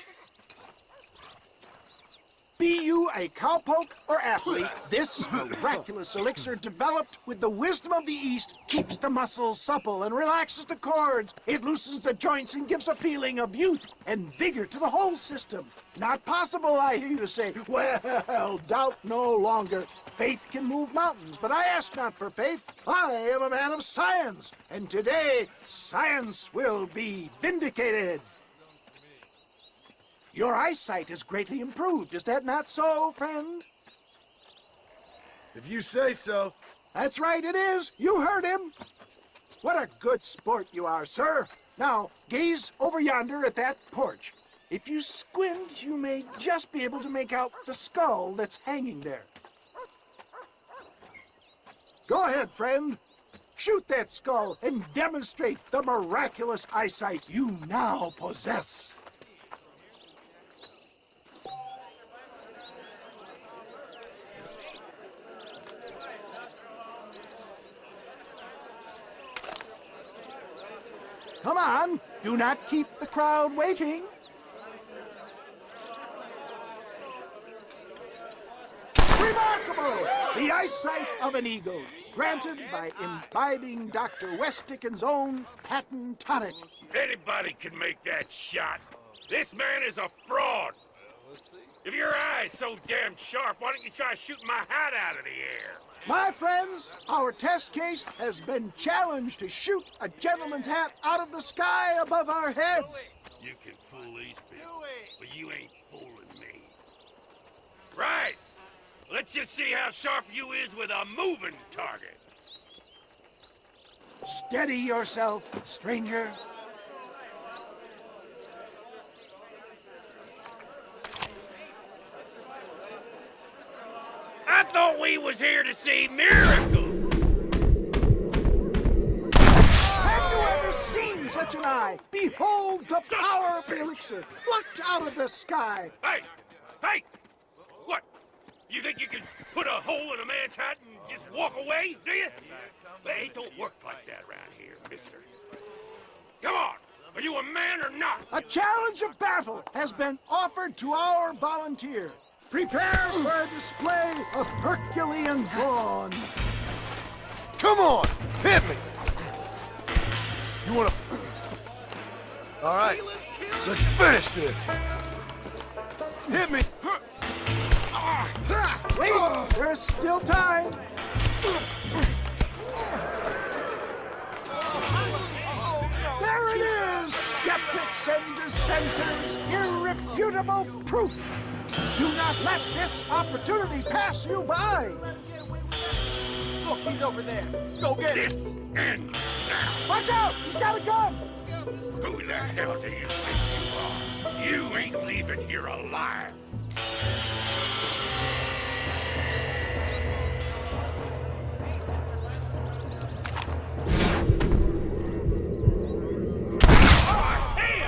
Be you a cowpoke or athlete, this miraculous elixir developed with the wisdom of the East keeps the muscles supple and relaxes the cords. It loosens the joints and gives a feeling of youth and vigor to the whole system. Not possible, I hear you say. Well, doubt no longer. Faith can move mountains, but I ask not for faith. I am a man of science, and today science will be vindicated. Your eyesight has greatly improved. Is that not so, friend? If you say so. That's right, it is. You heard him. What a good sport you are, sir. Now, gaze over yonder at that porch. If you squint, you may just be able to make out the skull that's hanging there. Go ahead, friend. Shoot that skull and demonstrate the miraculous eyesight you now possess. Come on, do not keep the crowd waiting. Remarkable! The eyesight of an eagle, granted by imbibing Dr. West Dickens' own patent tonic. Anybody can make that shot. This man is a fraud. If your eye's so damn sharp, why don't you try shooting my hat out of the air? My friends, our test case has been challenged to shoot a gentleman's hat out of the sky above our heads. You can fool these people, but you ain't fooling me. Right. Let's just see how sharp you is with a moving target. Steady yourself, stranger. I thought we was here to see miracles. Have you ever seen such an eye? Behold the power of the elixir, plucked out of the sky. Hey! Hey! What? You think you can put a hole in a man's hat and just walk away, do you? Hey, it don't work like that around here, mister. Come on! Are you a man or not? A challenge of battle has been offered to our volunteer. Prepare for a display of Herculean brawn. Come on, hit me. You wanna... All right, let's finish this. Hit me. Wait, there's still time. There it is, skeptics and dissenters, irrefutable proof. Do not let this opportunity pass you by. Look, he's over there. Go get him. This ends now. Watch out, he's got a gun. Who the hell do you think you are? You ain't leaving here alive.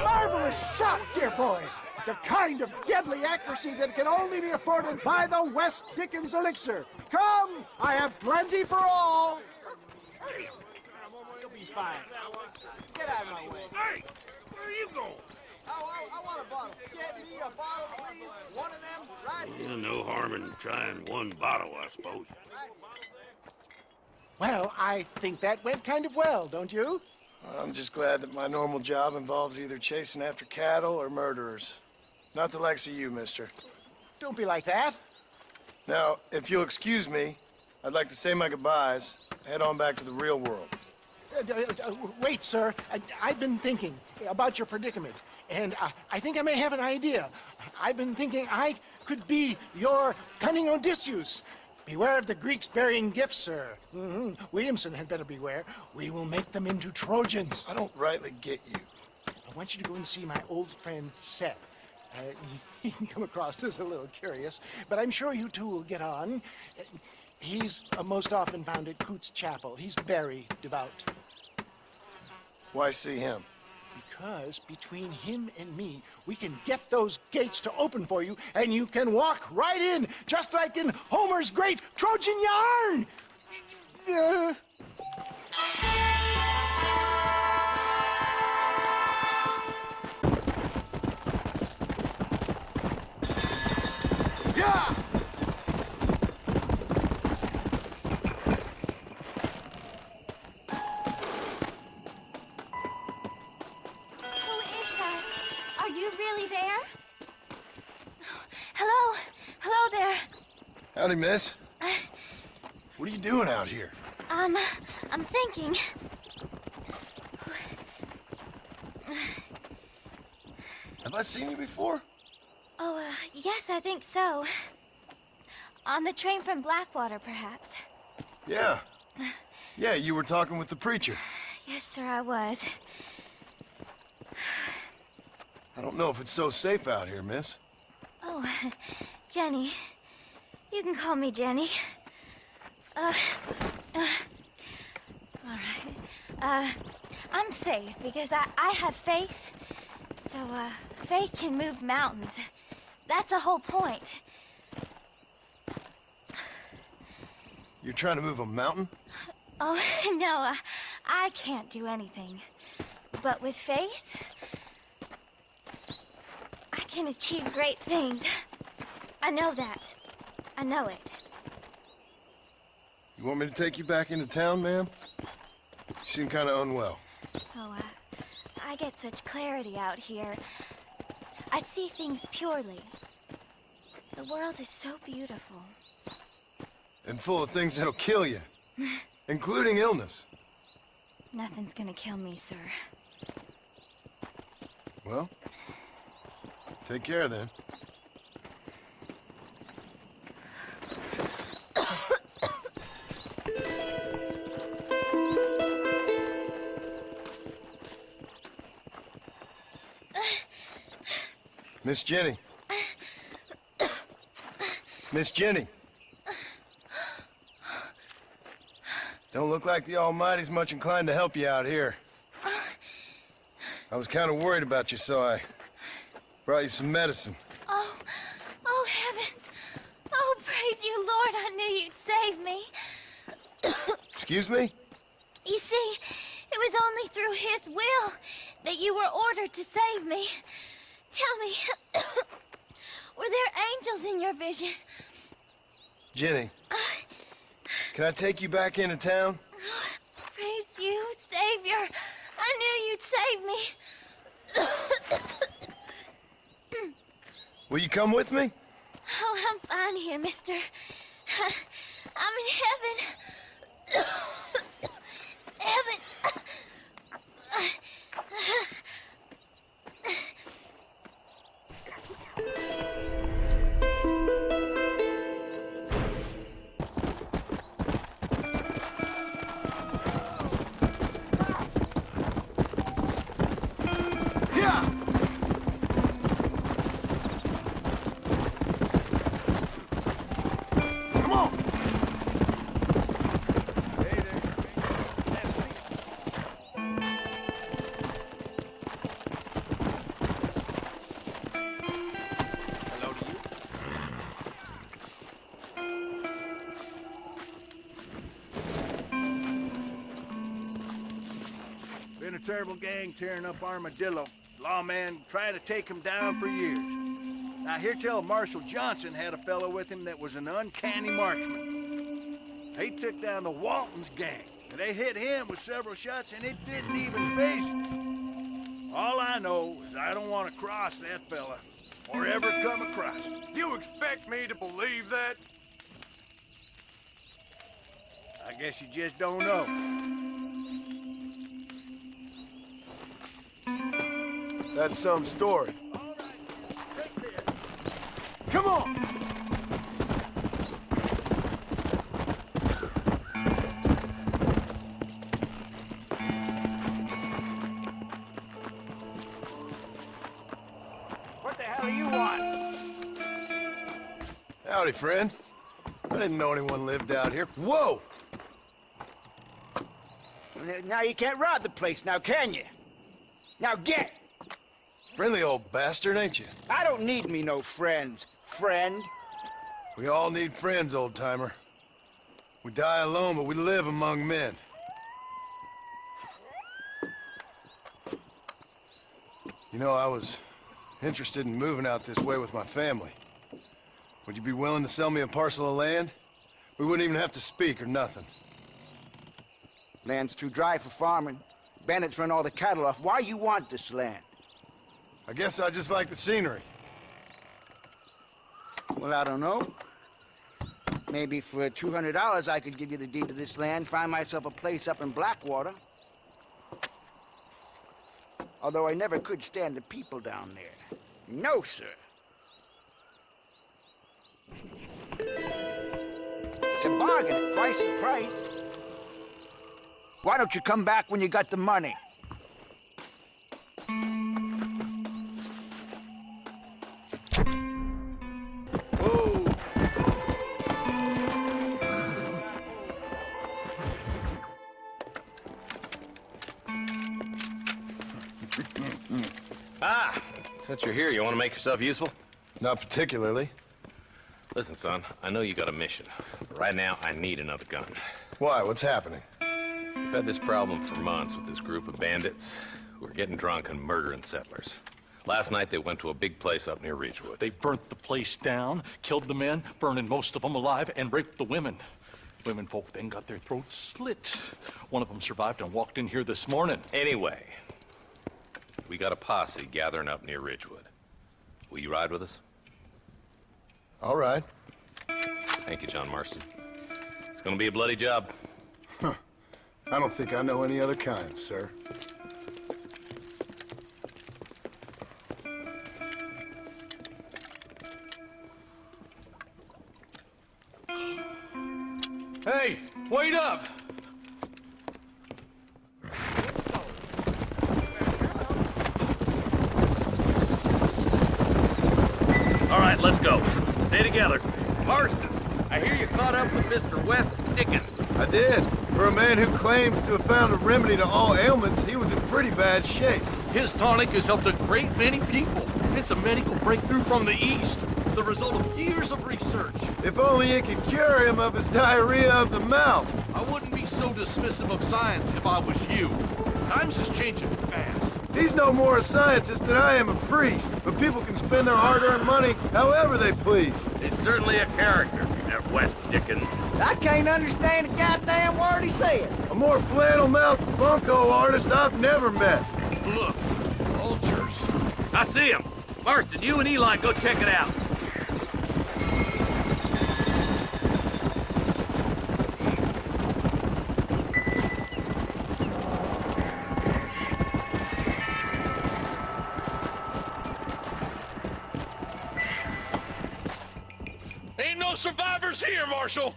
Marvelous shot, dear boy. The kind of deadly accuracy that can only be afforded by the West Dickens elixir. Come, I have plenty for all. You'll be fine. Get out of my way. Hey, where are you going? I want a bottle. Get me a bottle, please. One of them, right here. No harm in trying one bottle, I suppose. Well, I think that went kind of well, don't you? I'm just glad that my normal job involves either chasing after cattle or murderers. Not the likes of you, mister. Don't be like that. Now, if you'll excuse me, I'd like to say my goodbyes, head on back to the real world. Wait, sir. I've been thinking about your predicament, and I think I may have an idea. I've been thinking I could be your cunning Odysseus. Beware of the Greeks burying gifts, sir. Williamson had better beware. We will make them into Trojans. I don't rightly get you. I want you to go and see my old friend Seth. He can come across as a little curious, but I'm sure you two will get on. He's most often found at Coots Chapel. He's very devout. Why see him? Because between him and me, we can get those gates to open for you, and you can walk right in, just like in Homer's great Trojan yarn! Yeah! Are you really there? Hello? Hello there. Howdy, miss. What are you doing out here? I'm thinking. Have I seen you before? Oh, yes, I think so. On the train from Blackwater, perhaps. Yeah. Yeah, you were talking with the preacher. Yes, sir, I was. I don't know if it's so safe out here, miss. Oh, Jenny. You can call me Jenny. All right. I'm safe because I have faith. So, faith can move mountains. That's the whole point. You're trying to move a mountain? Oh, no, I can't do anything. But with faith, I can achieve great things. I know that. I know it. You want me to take you back into town, ma'am? You seem kind of unwell. Oh, I get such clarity out here. I see things purely. The world is so beautiful. And full of things that'll kill you. Including illness. Nothing's gonna kill me, sir. Well, take care then. Miss Jenny. Miss Jenny. Don't look like the Almighty's much inclined to help you out here. I was kind of worried about you, so I brought you some medicine. Oh, heavens. Oh, praise you, Lord. I knew you'd save me. Excuse me? You see, it was only through his will that you were ordered to save me. Tell me, were there angels in your vision? Jenny, can I take you back into town? Praise you, Savior. I knew you'd save me. Will you come with me? Oh, I'm fine here, mister. I'm in heaven. Heaven. Hey there. terrible gang tearing up Armadillo. Lawman tried to take him down for years. I hear tell Marshal Johnson had a fellow with him that was an uncanny marksman. He took down the Walton's gang. They hit him with several shots and it didn't even phase him. All I know is I don't want to cross that fella or ever come across him. You expect me to believe that? I guess you just don't know. That's some story. Come on! What the hell do you want? Howdy, friend. I didn't know anyone lived out here. Whoa! Now you can't rob the place now, can you? Now get! Friendly old bastard, ain't you? I don't need me no friends, friend. We all need friends, old-timer. We die alone, but we live among men. You know, I was interested in moving out this way with my family. Would you be willing to sell me a parcel of land? We wouldn't even have to speak or nothing. Land's too dry for farming. Bandits run all the cattle off. Why you want this land? I guess I just like the scenery. Well, I don't know. Maybe for $200 I could give you the deed to this land, find myself a place up in Blackwater. Although I never could stand the people down there. No, sir. It's a bargain at twice the price. Why don't you come back when you got the money? Since you're here, you want to make yourself useful? Not particularly. Listen, son, I know you got a mission, but right now I need another gun. Why? What's happening? We've had this problem for months with this group of bandits who are getting drunk and murdering settlers. Last night they went to a big place up near Ridgewood. They burnt the place down, killed the men, burning most of them alive, and raped the women. Women folk then got their throats slit. One of them survived and walked in here this morning. Anyway, we got a posse gathering up near Ridgewood. Will you ride with us? All right. Thank you, John Marston. It's gonna be a bloody job. Huh. I don't think I know any other kind, sir. Hey, wait up! All right, let's go. Stay together. Marston, I hear you caught up with Mr. West Dickens. I did. For a man who claims to have found a remedy to all ailments, he was in pretty bad shape. His tonic has helped a great many people. It's a medical breakthrough from the East, the result of years of research. If only it could cure him of his diarrhea of the mouth. I wouldn't be so dismissive of science if I was you. Times is changing fast. He's no more a scientist than I am a priest, but people can spend their hard-earned money however they please. He's certainly a character, that West Dickens. I can't understand a goddamn word he said. A more flannel-mouthed bunko artist I've never met. Look, vultures. I see him. Marston, you and Eli go check it out. Ain't no survivors here, Marshal!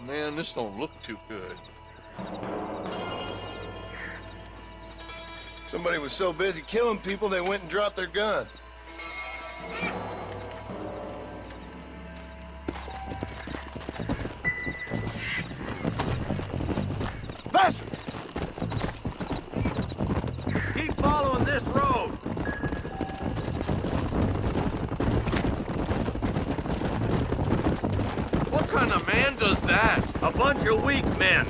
Man, this don't look too good. Somebody was so busy killing people, they went and dropped their gun. Basin! Keep following this road. What kind of man does that? A A bunch of weak men.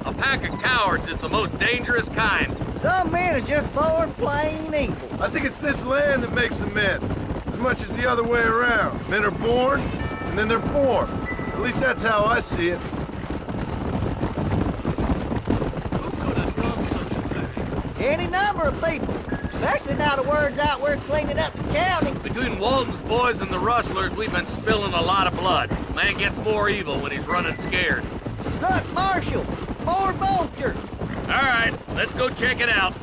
A pack of cowards is the most dangerous kind. Some men are just born plain evil. I think it's this land that makes them men, as much as the other way around. Men are born, and then they're formed. At least that's how I see it. Any number of people, especially now the word's out we're cleaning up the county. Between Walton's boys and the rustlers, we've been spilling a lot of blood. Man gets more evil when he's running scared. Look, Marshal, more vultures. All right, let's go check it out.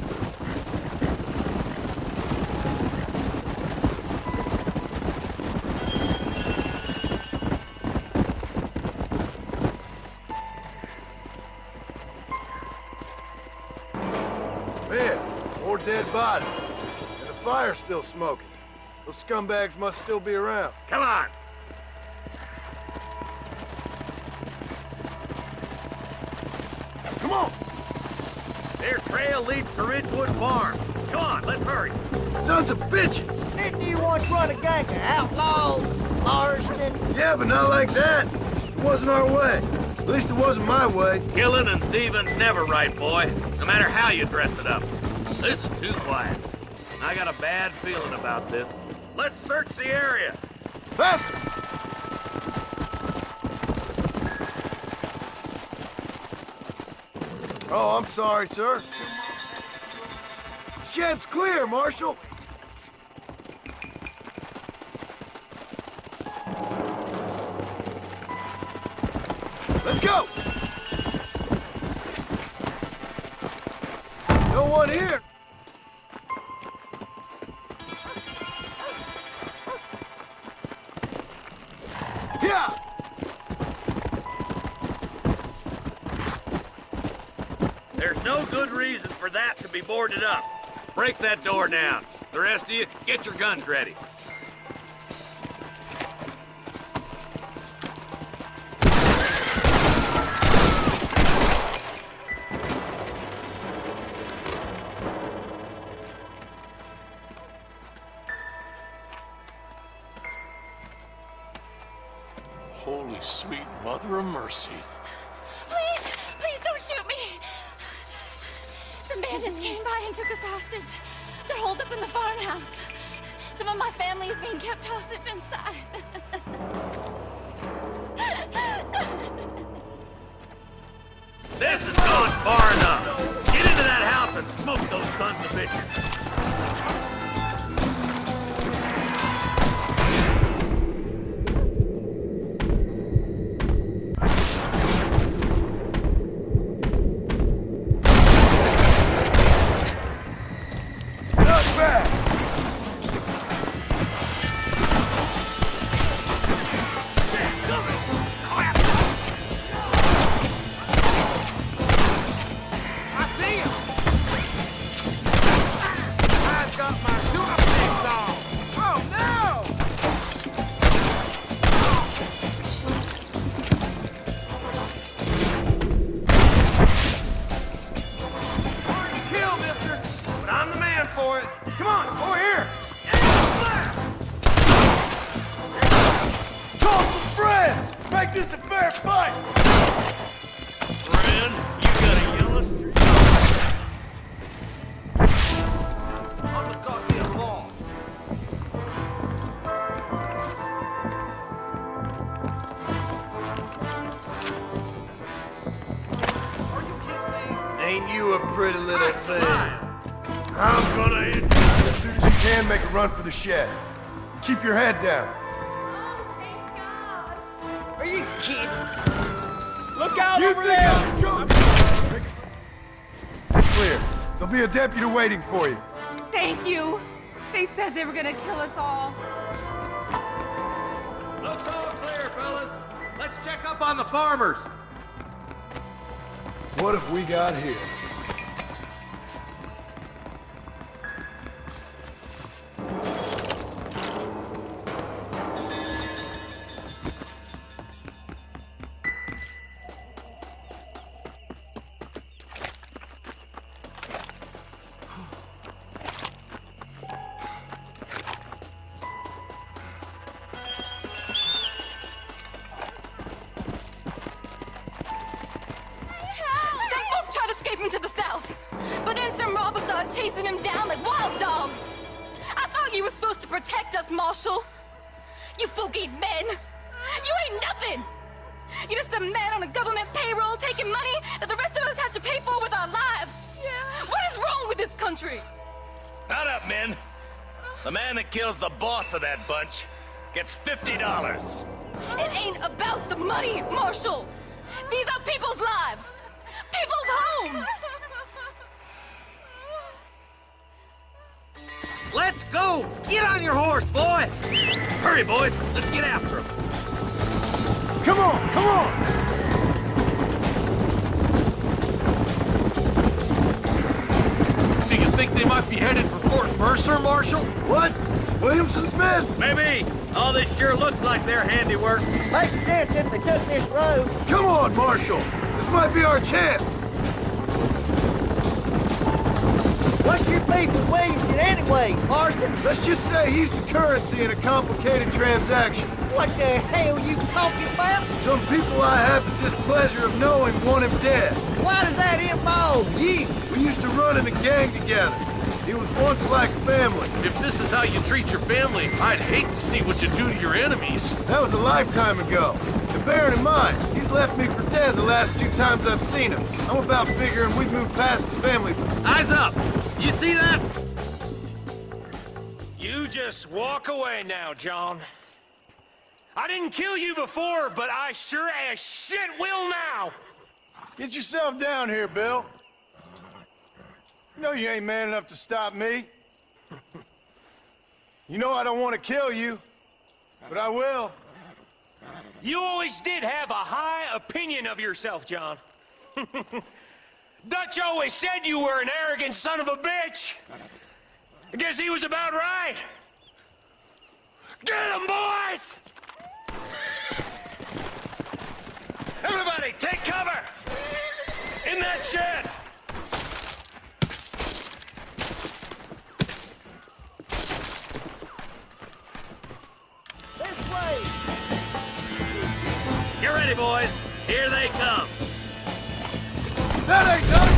Man, more dead bodies. And the fire's still smoking. Those scumbags must still be around. Come on. Come on! Their trail leads to Ridgewood Farm. Come on, let's hurry. Sons of bitches! Didn't you once run a gang of outlaws, Marston? Yeah, but not like that. It wasn't our way. At least it wasn't my way. Killing and thieving's never right, boy. No matter how you dress it up. This is too quiet. I got a bad feeling about this. Let's search the area. Faster! Oh, I'm sorry, sir. Shed's clear, Marshal. Let's go! No one here. Yeah! There's no good reason for that to be boarded up. Break that door down. The rest of you, get your guns ready. Holy sweet mother of mercy. Please, please don't shoot me. Some bandits came by and took us hostage. They're holed up in the farmhouse. Some of my family is being kept hostage inside. This has gone far enough. Get into that house and smoke those sons of bitches. Ain't you a pretty little thing? I'm gonna hit you as soon as you can. Make a run for the shed. Keep your head down. Are you kidding? Look out You over think there! I'm joking? It's clear. There'll be a deputy waiting for you. Thank you. They said they were gonna kill us all. Looks all clear, fellas. Let's check up on the farmers. What have we got here? out chasing him down like wild dogs. I thought you were supposed to protect us, Marshal. You folk ain't men. You ain't nothing. You're just some man on a government payroll taking money that the rest of us have to pay for with our lives. Yeah. What is wrong with this country? Shut up, men. The man that kills the boss of that bunch gets $50. It ain't about the money, Marshal. These are people's lives. People's homes. Let's go! Get on your horse, boy! Hurry, boys. Let's get after him. Come on, come on! Do you think they might be headed for Fort Mercer, Marshal? What? Williamson's men? Maybe. All this sure looks like their handiwork. Makes sense if they took this road. Come on, Marshal. This might be our chance. What's your beef with Williamson anyway, Marston? Let's just say he's the currency in a complicated transaction. What the hell you talking about? Some people I have the displeasure of knowing want him dead. Why does that involve you? We used to run in a gang together. He was once like family. If this is how you treat your family, I'd hate to see what you do to your enemies. That was a lifetime ago. And bearing in mind, he's left me for dead the last 2 times I've seen him. I'm about figuring we've moved past the family. Eyes up! You see that? You just walk away now, John. I didn't kill you before, but I sure as shit will now! Get yourself down here, Bill. You know you ain't man enough to stop me. You know I don't want to kill you, but I will. You always did have a high opinion of yourself, John. Dutch always said you were an arrogant son of a bitch. I guess he was about right. Get him, boys! Everybody, take cover! In that shed! This way! Get ready, boys. Here they come. That ain't done!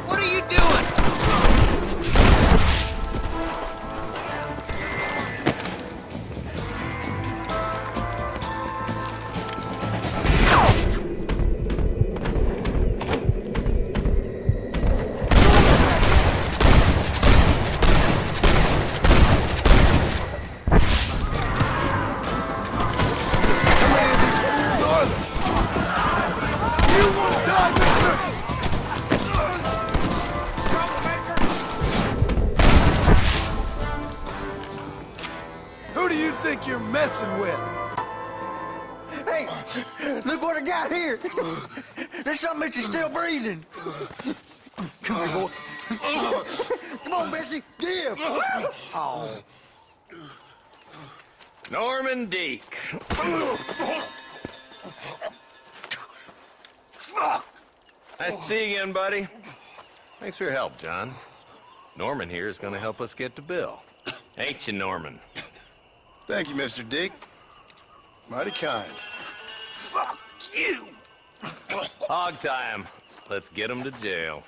What are you doing? Who do you think you're messing with? Hey, look what I got here. There's something that you're still breathing. Come here, boy. Come on, Bessie, give. Oh. Norman Deek. Nice to see you again, buddy. Thanks for your help, John. Norman here is going to help us get to Bill. Ain't you, Norman? Thank you, Mr. Deek. Mighty kind. Fuck you! Hog tie him. Let's get him to jail.